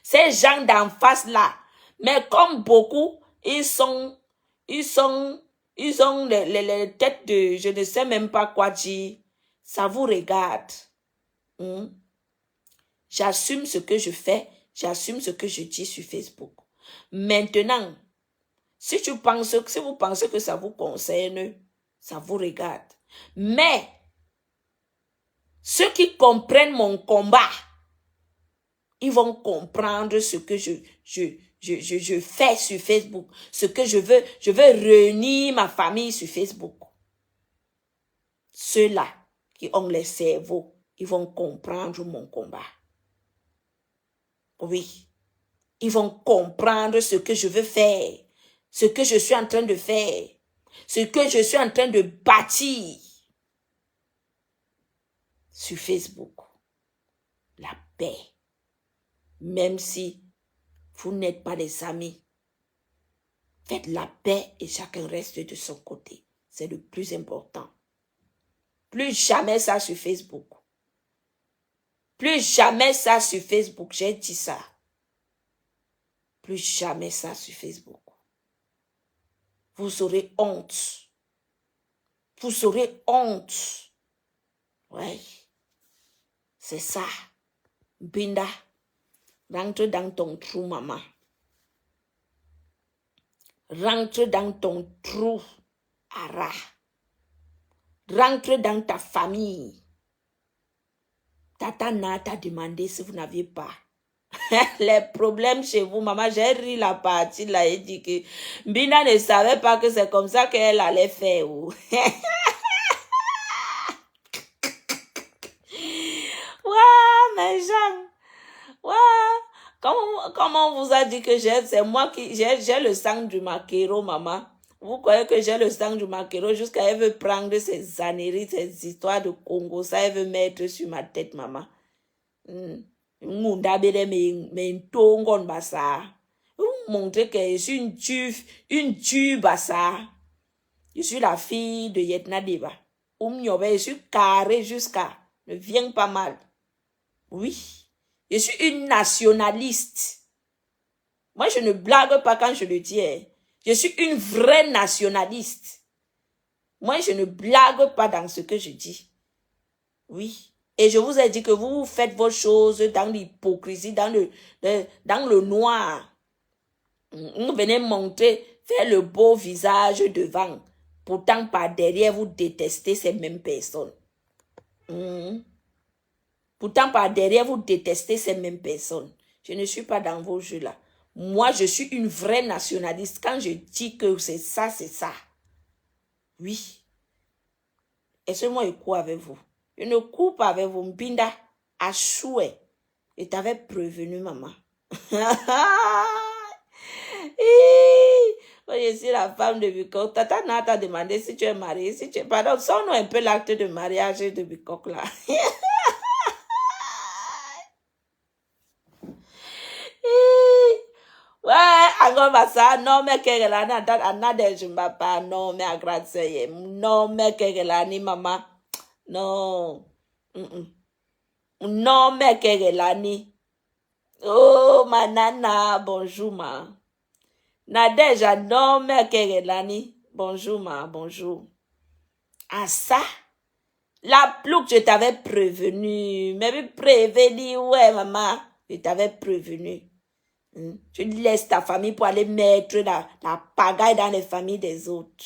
Ces gens d'en face là. Mais comme beaucoup, ils ont les têtes de je ne sais même pas quoi dire. Ça vous regarde. J'assume ce que je fais. J'assume ce que je dis sur Facebook. Maintenant, si vous pensez que ça vous concerne, ça vous regarde. Mais, ceux qui comprennent mon combat, ils vont comprendre ce que je fais sur Facebook, ce que je veux réunir ma famille sur Facebook. Ceux-là qui ont les cerveaux, ils vont comprendre mon combat. Oui, ils vont comprendre ce que je veux faire, ce que je suis en train de faire, ce que je suis en train de bâtir sur Facebook. La paix. Même si vous n'êtes pas des amis, faites la paix et chacun reste de son côté. C'est le plus important. Plus jamais ça sur Facebook. Plus jamais ça sur Facebook. J'ai dit ça. Plus jamais ça sur Facebook. Vous aurez honte. Vous aurez honte. Oui. C'est ça. Binda. Rentre dans ton trou, maman. Rentre dans ton trou, Ara. Rentre dans ta famille. Tata Nat t'a demandé si vous n'aviez pas. Les problèmes chez vous, maman, j'ai ri la partie là et dit que Bina ne savait pas que c'est comme ça qu'elle allait faire. Ouah, mes gens. Ouah. Comment on vous a dit que c'est moi qui j'ai le sang du maquereau, maman? Vous croyez que j'ai le sang du maquereau jusqu'à elle veut prendre ces âneries, ces histoires de Congo, ça elle veut mettre sur ma tête, maman. Montrer que je suis une tube à ça. Je suis la fille de Yetna Deba. Je suis carré jusqu'à, ne viens pas mal. Oui, je suis une nationaliste. Moi, je ne blague pas quand je le dis. Je suis une vraie nationaliste. Moi, je ne blague pas dans ce que je dis. Oui. Et je vous ai dit que vous faites vos choses dans l'hypocrisie, dans le noir. Vous venez montrer, faire le beau visage devant. Pourtant, par derrière, vous détestez ces mêmes personnes. Pourtant, par derrière, vous détestez ces mêmes personnes. Je ne suis pas dans vos jeux là. Moi, je suis une vraie nationaliste. Quand je dis que c'est ça, c'est ça. Oui. Et moi, je cours avec vous. Je ne cours pas avec vous. Mbinda, à chouet. Je t'avais prévenu, maman. Moi, je suis la femme de Bicoque. Tata Nat t'a demandé si tu es mariée. Si tu es... Pardon, sors-nous un peu l'acte de mariage de Bicoque là. Ouais, encore ça, non, mais qu'elle a n'a je pas, non, mais à grâce, non, mais qu'elle a ni maman, non, non, mais qu'elle a ni, oh, ma nana, bonjour, ma, Nadège, non, mais qu'elle a ni, bonjour, ma, bonjour. Ah, ça, la plouc, je t'avais prévenu, mais prévenu, ouais, maman, je t'avais prévenu. Tu laisses ta famille pour aller mettre la pagaille dans les familles des autres.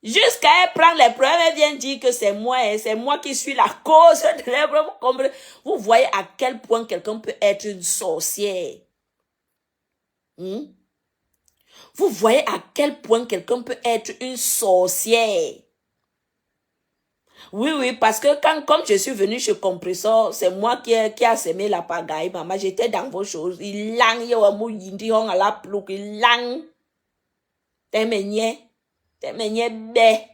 Jusqu'à elle prendre les problèmes, elle vient dire que c'est moi qui suis la cause de les problèmes. Vous voyez à quel point quelqu'un peut être une sorcière. Vous voyez à quel point quelqu'un peut être une sorcière. Oui, parce que comme je suis venue chez Compressor, c'est moi qui a semé la pagaille, maman. J'étais dans vos choses. Il lang, il a la plouc, il lang. T'es meigné bé.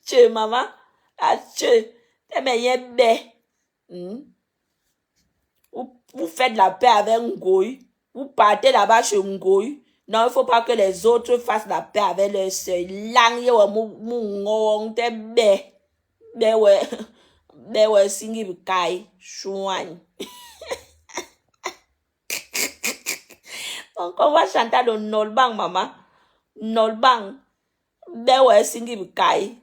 Tchè, maman. Ah, tchè. T'es meigné bé. Vous faites la paix avec Ngoï. Vous partez là-bas chez Ngoï. Non, il ne faut pas que les autres fassent la paix avec leurs sœurs. Lang yo mou te bé. Bé ouais singi bikai chouane. Donc on va chanter le Nolbang, maman. Nolbang. Bé ouais singi bikai.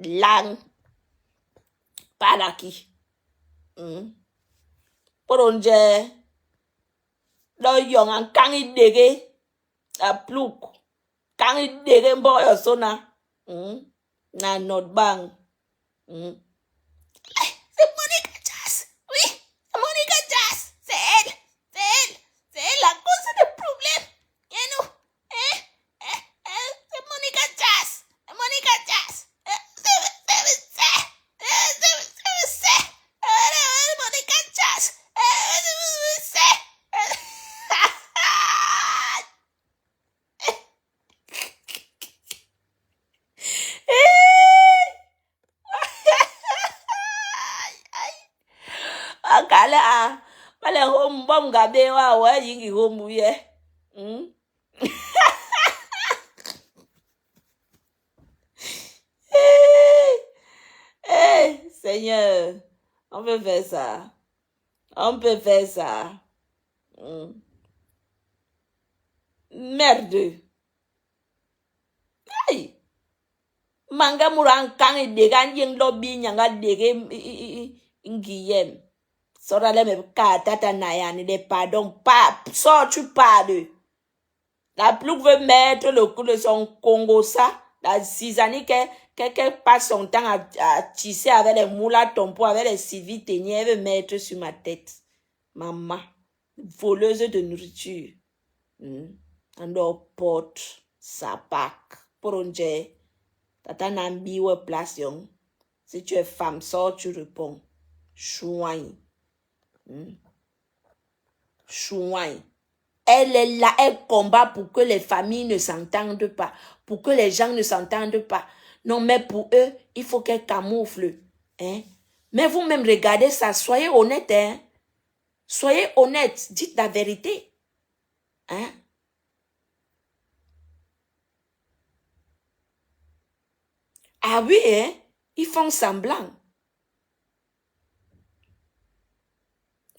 Lang. Pas là qui. Pour on dit, le yon en quand il dégue, a plouk. Quand il dégue, bon, yo sona. Na not bang. C'est Monica Jas. Oui, c'est Monica Jas. C'est elle. C'est elle. C'est elle la cause des problèmes. Et nous. C'est Monica Jas. Monica Jas. Monica Jas. Akala a pale home bom gabe wa yingi home ye. Seigneur, on peut faire ça. On peut faire ça. Merde. Aïe. Manga murang kang degan yeng lobby nyanga dege ngiyem. Sora le me ka tata nayani de pardon pas. Sors tu parles. La plouc veut mettre le coup de son Congo ça. La zizanie qu'elle passe son temps à tisser avec les moulas tompo, avec les civils teignés, elle veut mettre sur ma tête. Maman, voleuse de nourriture. Ando porte sa pack. Pour un jet. Tata nambi ou place yon. Si tu es femme, sors, tu réponds. Chouin. Chouin. Elle est là, elle combat pour que les familles ne s'entendent pas, pour que les gens ne s'entendent pas. Non, mais pour eux, il faut qu'elle camoufle. Hein? Mais vous-même, regardez ça, soyez honnête. Hein? Soyez honnête, dites la vérité. Hein? Ah oui, hein? Ils font semblant.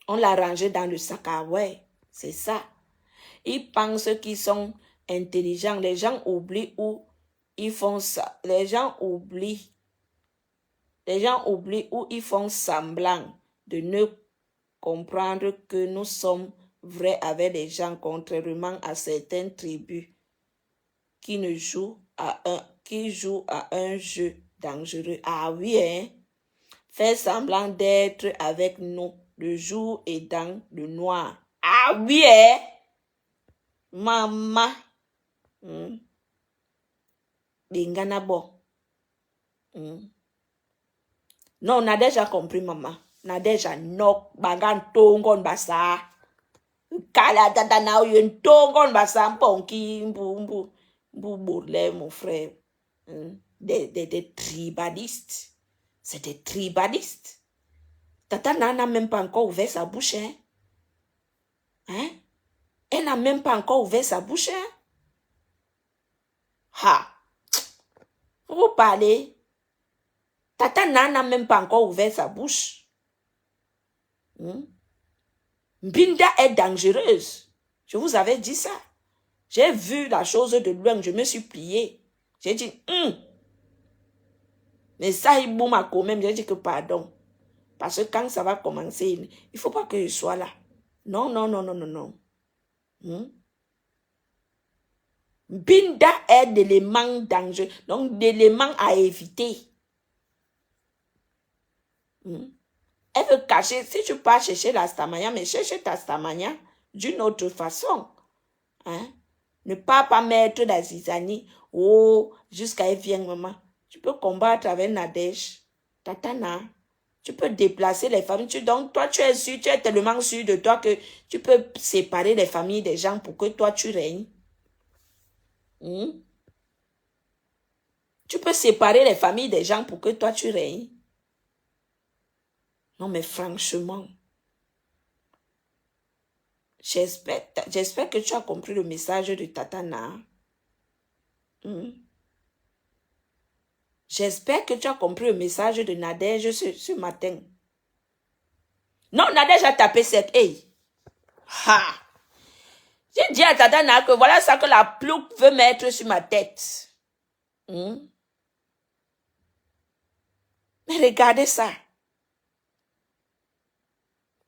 On l'a rangé dans le sac à ouais, c'est ça. Ils pensent qu'ils sont intelligents. Les gens oublient où ils font ça. Les gens oublient où ils font semblant de ne comprendre que nous sommes vrais avec les gens, contrairement à certaines tribus qui jouent à un jeu dangereux. Ah oui, hein? Faire semblant d'être avec nous le jour et dans le noir. Ah oui, hein? Maman. Bingana bo. Non, on a déjà compris, maman. On a déjà nok bagan tongon basa. Kala tata na yon tongon basa ponki mbu bourle, mon frère. Des tribalistes. C'est des tribalistes. Tata n'a même pas encore ouvert sa bouche, hein? Hein? Elle n'a même pas encore ouvert sa bouche, hein? Ha! Vous parlez. Tata n'a même pas encore ouvert sa bouche. Binda est dangereuse. Je vous avais dit ça. J'ai vu la chose de loin, je me suis plié. J'ai dit, mais ça, il boum quand même. J'ai dit que pardon. Parce que quand ça va commencer, il ne faut pas que je sois là. Non, non, non, non, non, non. Binda est d'éléments dangereux, donc d'éléments à éviter. Elle veut cacher, si tu pars chercher la stamania, mais cherche ta stamania d'une autre façon. Hein? Ne pas mettre la zizanie, jusqu'à elle vient, maman. Tu peux combattre avec Nadège, Tatana. Tu peux déplacer les familles. Donc, toi, tu es sûr, tu es tellement sûr de toi que tu peux séparer les familles des gens pour que toi, tu règnes. Tu peux séparer les familles des gens pour que toi, tu règnes. Non, mais franchement, j'espère que tu as compris le message de Tatana. J'espère que tu as compris le message de Nadège ce matin. Non, Nadège a tapé sec. Hey. Ha! J'ai dit à Tatana que voilà ça que la plouc veut mettre sur ma tête. Mais regardez ça.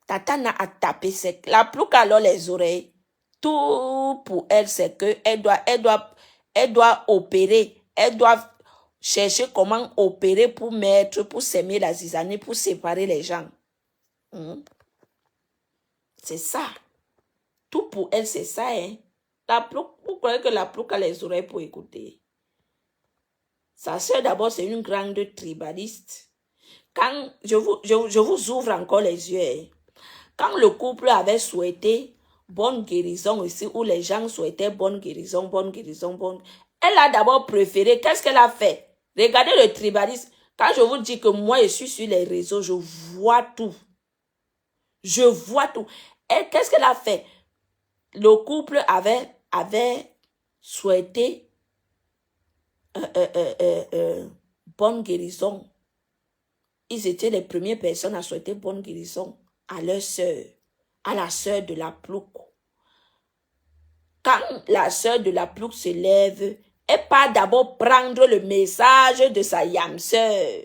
Tatana a tapé sec. La plouc alors les oreilles. Tout pour elle, c'est que elle doit opérer. Elle doit chercher comment opérer pour mettre, pour s'aimer la zizanie, pour séparer les gens. C'est ça. Tout pour elle, c'est ça, hein. La plouc, vous croyez que la plouc a les oreilles pour écouter? Sa sœur, d'abord, c'est une grande tribaliste. Quand je vous ouvre encore les yeux, hein. Quand le couple avait souhaité bonne guérison ici, où les gens souhaitaient bonne guérison, elle a d'abord préféré, qu'est-ce qu'elle a fait? Regardez le tribalisme. Quand je vous dis que moi, je suis sur les réseaux, je vois tout. Je vois tout. Et qu'est-ce qu'elle a fait? Le couple avait souhaité bonne guérison. Ils étaient les premières personnes à souhaiter bonne guérison à leur sœur, à la sœur de la plouc. Quand la sœur de la plouc se lève, elle part d'abord prendre le message de sa yam sœur.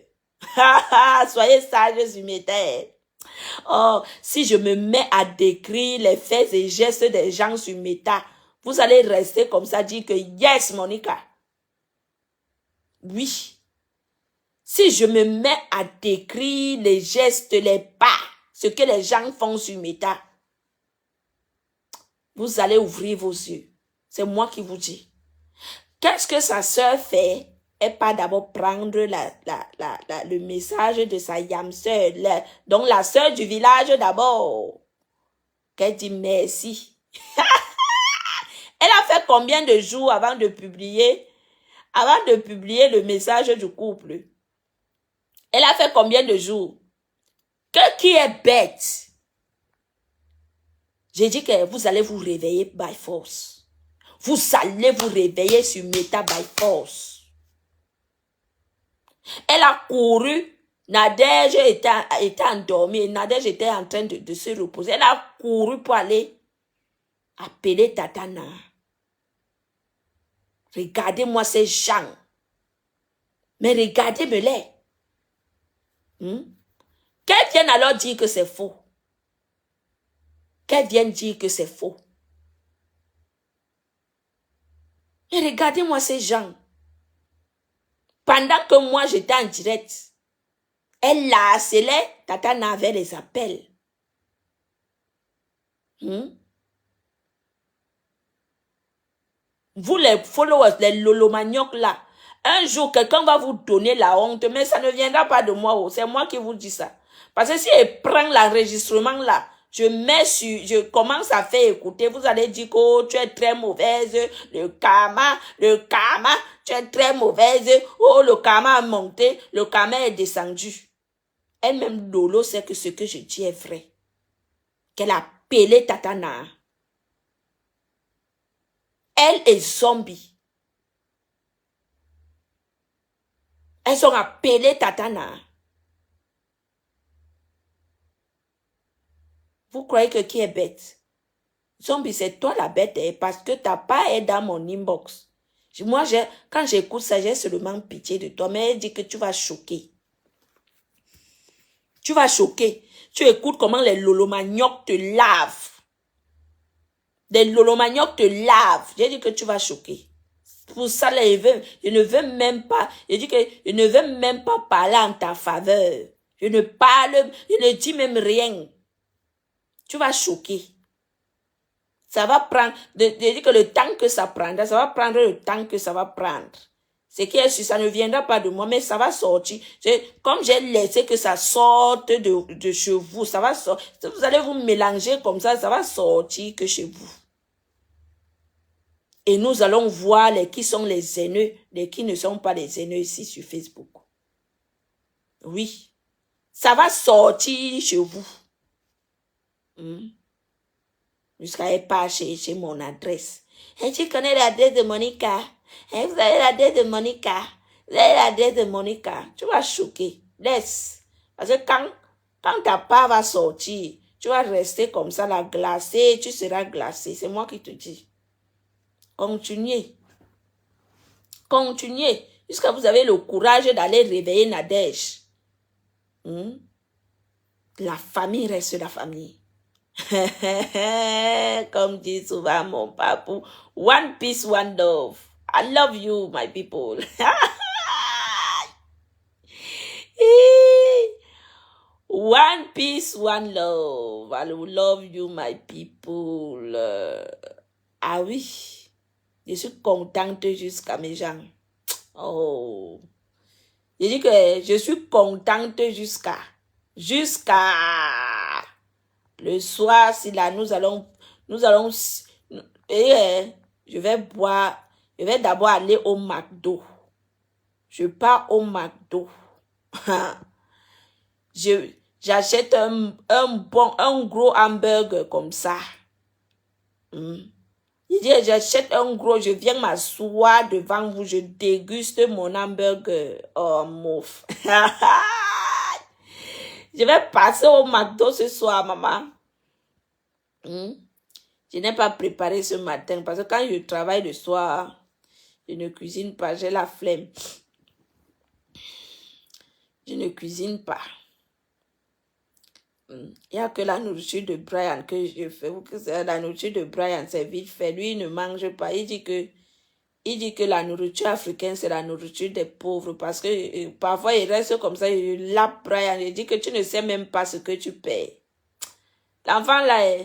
Soyez sages sur mes terres. Oh, si je me mets à décrire les faits et gestes des gens sur Meta, vous allez rester comme ça, dire que yes, Monica. Oui. Si je me mets à décrire les gestes, les pas, ce que les gens font sur Meta, vous allez ouvrir vos yeux. C'est moi qui vous dis. Qu'est-ce que sa sœur fait? Elle part d'abord prendre le message de sa yam sœur, donc la sœur du village d'abord. Qu'elle dit merci. Elle a fait combien de jours avant de publier le message du couple? Elle a fait combien de jours? Qui est bête? J'ai dit que vous allez vous réveiller by force. Vous allez vous réveiller sur Meta by force. Elle a couru. Nadège était endormie. Nadège était en train de se reposer. Elle a couru pour aller appeler Tatana. Regardez-moi ces gens. Mais regardez-me-les. Qu'elle vienne alors dire que c'est faux. Qu'elle vienne dire que c'est faux. Mais regardez-moi ces gens. Pendant que moi j'étais en direct, elle la harcelait, Tatana avait les appels. Vous les followers, les lolomaniacs là, un jour quelqu'un va vous donner la honte, mais ça ne viendra pas de moi, c'est moi qui vous dis ça. Parce que si elle prend l'enregistrement là, je commence à faire écouter, vous allez dire que oh, tu es très mauvaise, le karma, tu es très mauvaise, oh le karma a monté, le karma est descendu. Elle-même Lolo sait que ce que je dis est vrai. Qu'elle a appelé Tatana. Elle est zombie. Elles ont appelé Tatana. Vous croyez que qui est bête? Zombie, c'est toi la bête, hein, parce que ta part est dans mon inbox. Moi, quand j'écoute ça, j'ai seulement pitié de toi, mais elle dit que tu vas choquer. Tu vas choquer. Tu écoutes comment les lolomagnocs te lavent. Les lolomagnocs te lavent. J'ai dit que tu vas choquer. Pour ça, là, je ne veux même pas, je dis que je ne veux même pas parler en ta faveur. Je ne dis même rien. Tu vas choquer. Ça va prendre, je dis que le temps que ça prendra, ça va prendre le temps que ça va prendre. C'est que ça ne viendra pas de moi, mais ça va sortir. Comme j'ai laissé que ça sorte de chez vous, ça va sortir. Vous allez vous mélanger comme ça va sortir que chez vous. Et nous allons voir qui sont les haineux, qui ne sont pas les haineux ici sur Facebook. Oui. Ça va sortir chez vous. Jusqu'à elle part chez mon adresse. Et tu connais l'adresse de Monica? Et vous avez l'adresse de Monica? Vous avez l'adresse de Monica? Tu vas choquer. Laisse. Parce que quand ta part va sortir, tu vas rester comme ça, la glacée, tu seras glacé. C'est moi qui te dis. Continuez. Continuez. Jusqu'à vous avez le courage d'aller réveiller Nadège. Hmm? La famille reste la famille. Comme dit souvent mon papou, one peace, one love. I love you, my people. One peace, one love. I love you, my people. Ah oui, je suis contente jusqu'à mes gens. Oh, je dis que je suis contente jusqu'à le soir. Si là nous allons, et je vais d'abord aller au McDo. Je pars au McDo. J'achète un gros hamburger comme ça. J'achète un gros, je viens m'asseoir devant vous, je déguste mon hamburger. Oh, mouf. Je vais passer au McDo ce soir, maman. Je n'ai pas préparé ce matin parce que quand je travaille le soir, je ne cuisine pas, j'ai la flemme. Je ne cuisine pas. Il n'y a que la nourriture de Brian que je fais. La nourriture de Brian, c'est vite fait. Lui, il ne mange pas. Il dit que la nourriture africaine, c'est la nourriture des pauvres. Parce que parfois, il reste comme ça. Il lappe Brian. Il dit que tu ne sais même pas ce que tu payes. L'enfant, là,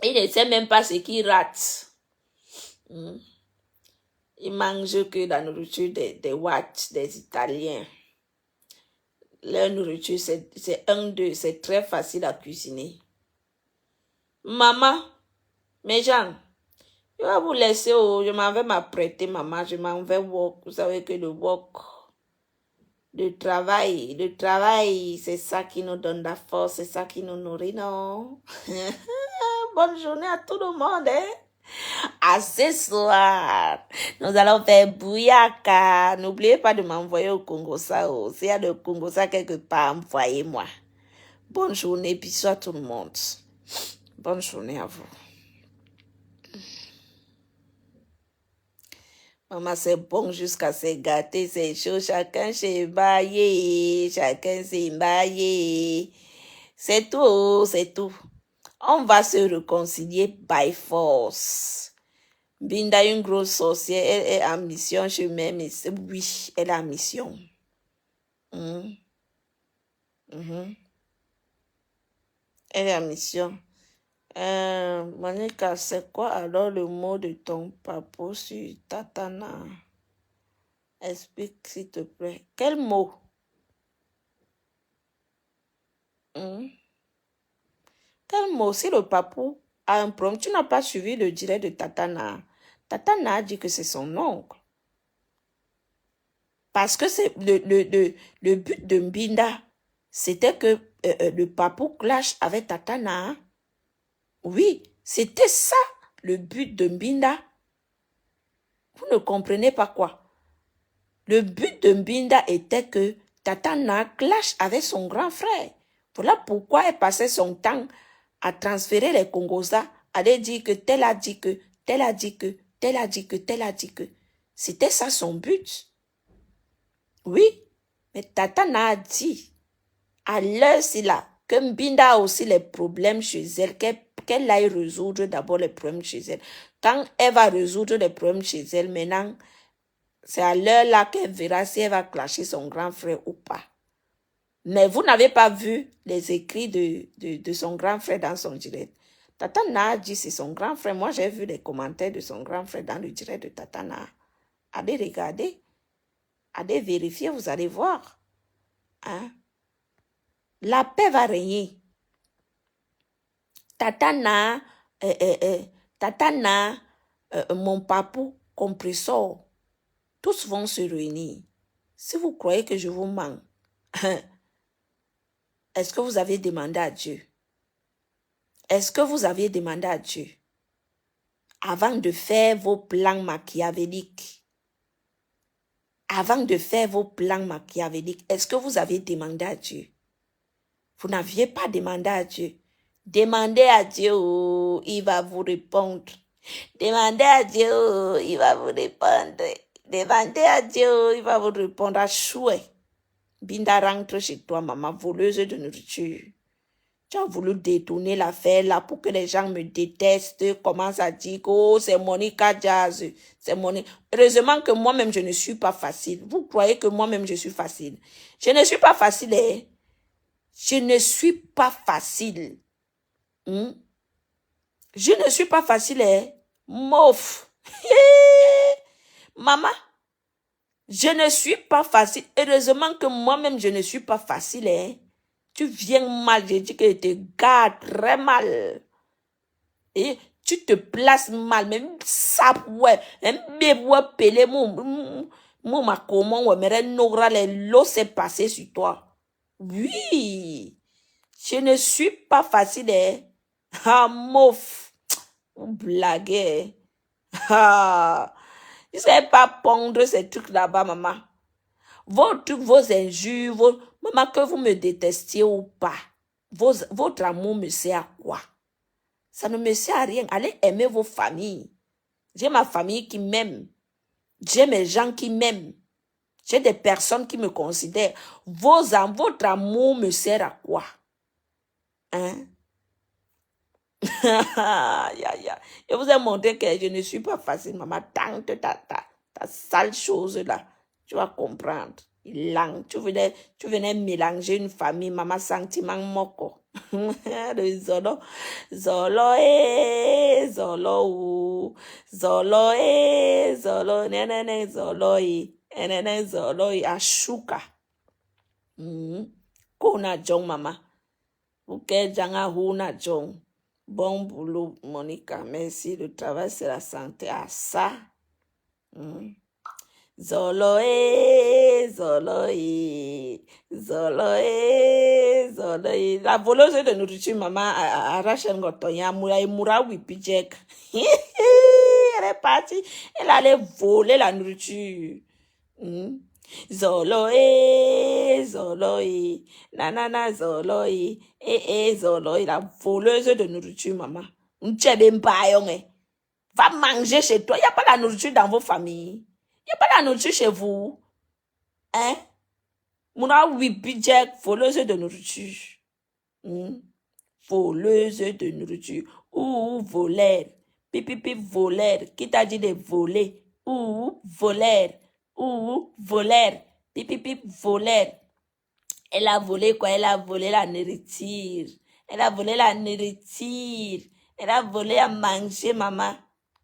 il ne sait même pas ce qu'il rate. Il mange que la nourriture des Watts, des Italiens. Leur nourriture, c'est très facile à cuisiner. Maman, mes gens, je vais vous laisser, je m'en vais m'apprêter, maman, je m'en vais walk. Vous savez que le travail, c'est ça qui nous donne la force, c'est ça qui nous nourrit, non? Bonne journée à tout le monde, hein? À ce soir, nous allons faire Bouyaka. N'oubliez pas de m'envoyer au Congo-Ça. S'il y a de Congo-Ça quelque part, envoyez-moi. Bonne journée, bisous à tout le monde. Bonne journée à vous. Maman, c'est bon jusqu'à se gâter, c'est chaud. Chacun s'est baillé, chacun s'est baillé. C'est tout, c'est tout. On va se réconcilier by force. Binda, une grosse sorcière, elle est en mission chez moi, mais oui, elle est en mission. Elle est en mission. Monica, c'est quoi alors le mot de ton papa sur Tatana? Explique s'il te plaît. Quel mot? Quel mot? Si le papou a un problème, tu n'as pas suivi le direct de Tatana. Tatana a dit que c'est son oncle. Parce que c'est le but de Mbinda, c'était que le papou clash avec Tatana. Oui, c'était ça le but de Mbinda. Vous ne comprenez pas quoi? Le but de Mbinda était que Tatana clash avec son grand frère. Voilà pourquoi elle passait son temps à transférer les Congosa, à aller dire que tel a dit que, tel a dit que, tel a dit que, tel a dit que. C'était ça son but. Oui, mais Tatana a dit, à l'heure c'est là, que Mbinda a aussi les problèmes chez elle, qu'elle aille résoudre d'abord les problèmes chez elle. Quand elle va résoudre les problèmes chez elle, maintenant, c'est à l'heure là qu'elle verra si elle va clasher son grand frère ou pas. Mais vous n'avez pas vu les écrits de son grand frère dans son direct. Tatana a dit c'est son grand frère. Moi, j'ai vu les commentaires de son grand frère dans le direct de Tatana. Allez regarder. Allez vérifier, vous allez voir. Hein? La paix va régner. Tatana, mon papou, compressor, tous vont se réunir. Si vous croyez que je vous mens, est-ce que vous avez demandé à Dieu? Est-ce que vous avez demandé à Dieu avant de faire vos plans machiavéliques? Avant de faire vos plans machiavéliques, est-ce que vous avez demandé à Dieu? Vous n'aviez pas demandé à Dieu. Demandez à Dieu, oh, il va vous répondre. Demandez à Dieu, oh, il va vous répondre. Demandez à Dieu, oh, il va vous répondre à chouette. Binda rentre chez toi, maman, voleuse de nourriture. Tu as voulu détourner l'affaire là pour que les gens me détestent, commencent à dire que oh, c'est Monica Jazz, c'est Monica. Heureusement que moi-même, je ne suis pas facile. Vous croyez que moi-même, je suis facile? Je ne suis pas facile, hein? Je ne suis pas facile. Hmm? Je ne suis pas facile, hein? Mouf. Maman, je ne suis pas facile. Heureusement que moi-même, je ne suis pas facile, hein? Tu viens mal, je dis que je te garde très mal. Et tu te places mal, même ça, ouais, même ouais, pelé, ma comment, ouais, mais l'eau s'est passée sur toi. Oui, je ne suis pas facile, hein. Ah, mouf, blague, ah, je ne sais pas pondre ces trucs là-bas, maman. Vos injures, maman, que vous me détestiez ou pas, votre amour me sert à quoi? Ça ne me sert à rien. Allez aimer vos familles. J'ai ma famille qui m'aime. J'ai mes gens qui m'aiment. J'ai des personnes qui me considèrent. Votre amour me sert à quoi? Hein? Je vous ai montré que je ne suis pas facile, maman. Tant que ta sale chose là, tu vas comprendre. Tu venais mélanger une famille, maman, sentiment moko. Le Zolo, Zolo, Ashuka. Kona Jong, maman. Ok, Janga Huna Jong. Bon boulot, Monica. Merci. Le travail, c'est la santé. Ah, ça. Zolo, la voleuse de nourriture, maman, arrache un goton, moura wipijek. Elle est partie, elle allait voler la nourriture. Zolo, nanana, zolo, zolo, la voleuse de nourriture, maman. Va manger chez toi, il n'y a pas la nourriture dans vos familles. Il n'y a pas la nourriture chez vous. Hein? Mouna wipijek, voleuse de nourriture. Voleuse de nourriture. Ou voleur. Pipi voleur. Qui t'a dit de voler? Ou voleur. Ou voleur. Pipi voleur. Elle a volé quoi? Elle a volé la nourriture. Elle a volé la nourriture. Elle a volé à manger, maman.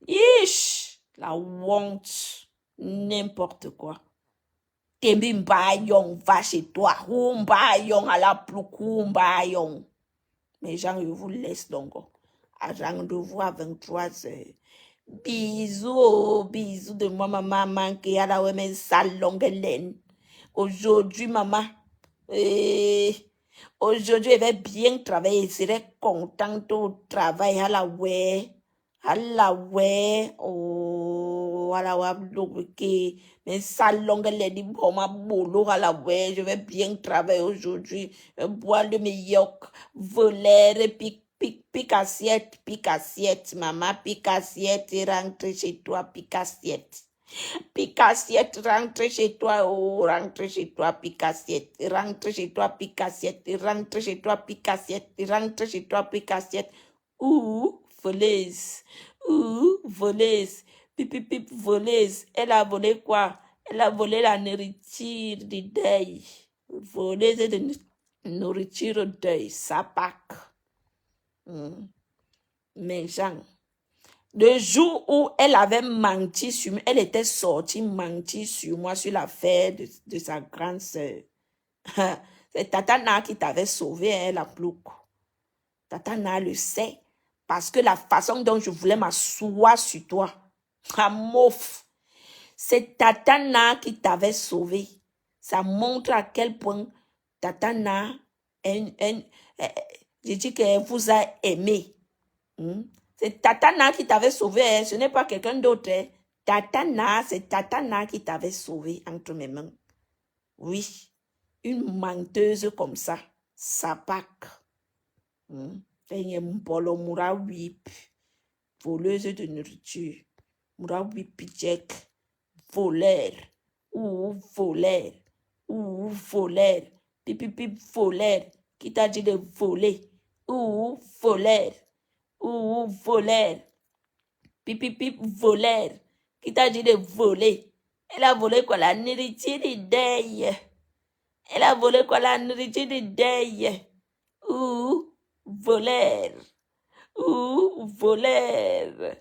Ish! La honte. N'importe quoi. Tembi mbayong, va chez toi. Mbayong à la ploukou, mbayong. Mais gens, je vous laisse donc. À rendez-vous à 23h. Bisous, bisous de moi, maman, manqué à la ouais, sale longue laine. Aujourd'hui, maman, aujourd'hui, je vais bien travailler. Je serai contente au travail. À la ouais. Oh, à la ouais, mais sale longue laine, ma boulot à la ouais. Je vais bien travailler aujourd'hui. Boire le meilleur, voler, pique assiette, maman, pique assiette, et rentre chez toi, pique assiette. Pique assiette, rentre chez toi, oh, rentre chez toi, pique assiette, rentre chez toi, pique assiette, rentre chez toi, pique assiette, rentre chez toi, pique assiette. Ouh, voleuse, pip, voleuse. Elle a volé quoi? Elle a volé la nourriture du deuil. Voleuse de nourriture du deuil, ça pack. Mais Jean, le jour où elle avait menti sur moi, elle était sortie mentir sur moi sur l'affaire de sa grande sœur. C'est Tatana qui t'avait sauvé, elle, la plouc. Tatana le sait. Parce que la façon dont je voulais m'asseoir sur toi, mouf, c'est Tatana qui t'avait sauvé. Ça montre à quel point Tatana, je dis qu'elle vous a aimé. C'est Tatana qui t'avait sauvé, hein. Ce n'est pas quelqu'un d'autre. Hein. C'est Tatana qui t'avait sauvé entre mes mains. Oui, une menteuse comme ça, ça pack. Moura wip, voleuse de nourriture, moura wip jack, voleur ou voleur, Voleur. Pipi, voleur. Qui t'a dit de voler? Voleur. Voleur. Pipi, voleur. Qui t'a dit de voler? Elle a volé quoi? La nourriture de deuil. Elle a volé quoi? La nourriture de deuil. Voleur. Voleur.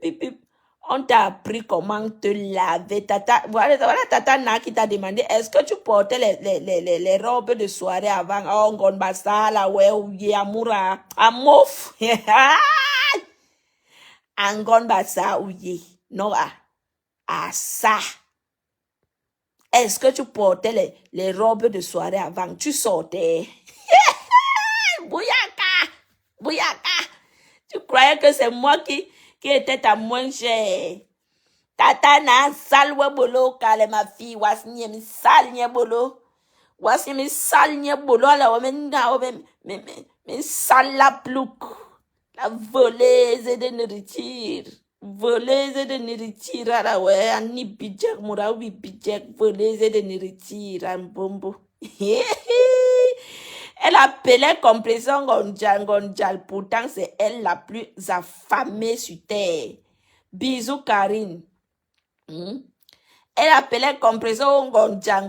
Pipi. On t'a appris comment te laver. Tata, voilà Tata Na qui t'a demandé, est-ce que tu portais les robes de soirée avant? Oh, ngon basa la ouais, ouye, amoura, amouf. Angon basa ouye. Non, ça. Est-ce que tu portais les robes de soirée avant? Tu sortais. Bouyaka. Tu croyais que c'est moi qui était ta moins chère? Tata na salwe bolo kale ma fille wasnye mi sal nye bolo. Wasnye mi sal nye bolo la omen na omen mi sal la plouk. La voleuse de nourriture. Voleuse de nourriture à la ouais, ani bidjek moura oui bidjek voleuse de nourriture en bombo. Elle appelait compression Ngonjal, pourtant c'est elle la plus affamée sur terre. Bisous Karine. Elle appelait compression Ngonjal.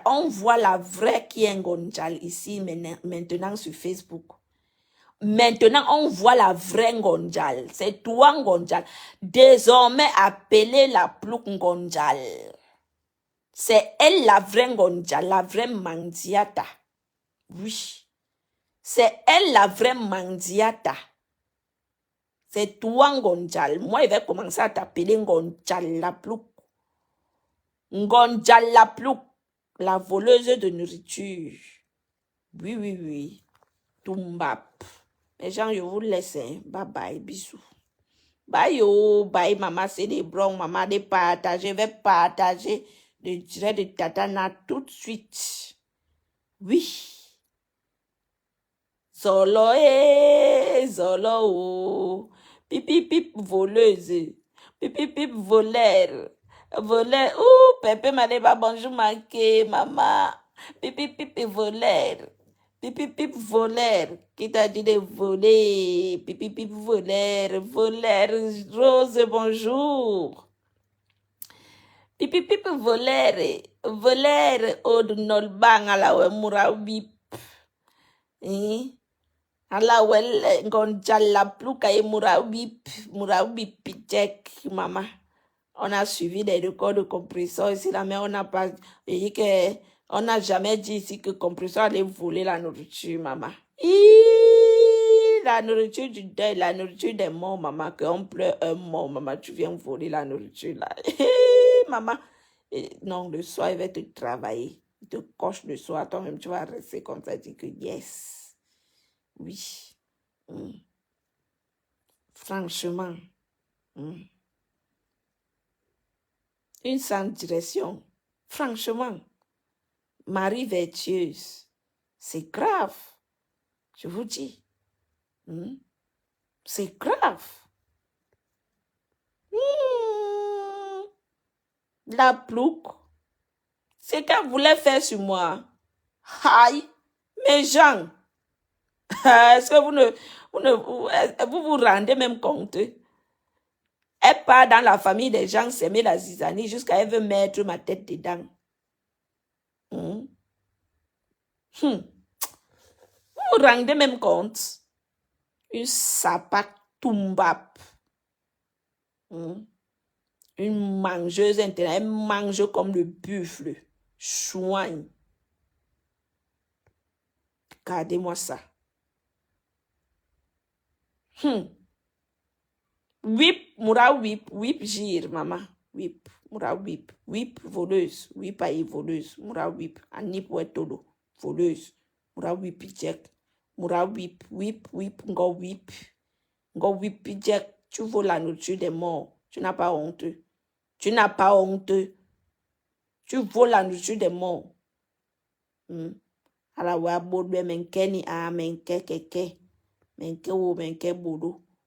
On voit la vraie qui est Ngonjal ici maintenant sur Facebook. Maintenant, on voit la vraie Ngonjal. C'est toi Ngonjal. Désormais, appelez la plouk Ngonjal. C'est elle la vraie Ngonjal, la vraie Mandiata. Oui. C'est elle la vraie Mandiata. C'est toi Ngonjal. Moi, je vais commencer à t'appeler Ngonjal la plouk. Ngonjal la plouk. La voleuse de nourriture. Oui. Tumbap. Les gens, je vous laisse. Bye bye, bisous. Bye bye maman, c'est des broncs, maman, de partager. Je vais partager le direct de Tata Na tout de suite. Oui. Zolo, Zolo, pipi, voleuse. Pipi, voleur. Voleur. Pépé m'a dit, bonjour, manqué, maman. Pipi, voleur. Pipi, voleur. Qui t'a dit de voler? Pipi, voleur. Voleur. Rose, bonjour. Pipi, voleur. Voleur. Od nolbang ala we mura bip. Ala wel Ngonjal la pluka et mura bip pitek, maman. On a suivi des records de compression ici, là, mais on n'a pas dit que, on n'a jamais dit ici que compression allait voler la nourriture, maman. La nourriture du deuil, la nourriture des morts, maman, qu'on pleure un mort, maman, tu viens voler la nourriture, là. Maman, non, le soir, il va te travailler. Il te coche le soir, toi-même, tu vas rester comme ça, dire que yes. Oui. Franchement. Une sans direction. Franchement. Marie vertueuse. C'est grave. Je vous dis. C'est grave. La plouc. C'est qu'elle voulait faire sur moi. Aïe. Mes gens. Est-ce que vous vous rendez même compte? Elle part dans la famille des gens s'aimer la zizanie jusqu'à elle veut mettre ma tête dedans. Vous vous rendez même compte? Une sapate tumbap. Une mangeuse intérieure. Elle mange comme le buffle. Chouin. Regardez-moi ça. Whip, moura whip gire, maman. Whip, moura whip voleuse, whip aïe voleuse, moura whip, anip wetolo, voleuse, moura whip jack, moura whip, ngo whip jack, tu voles la nourriture des morts, tu n'as pas honte. Tu n'as pas honte. Tu voles la nourriture des morts. Alors, wa bodwe menkeni a menke keke. Menke wo menke bodo.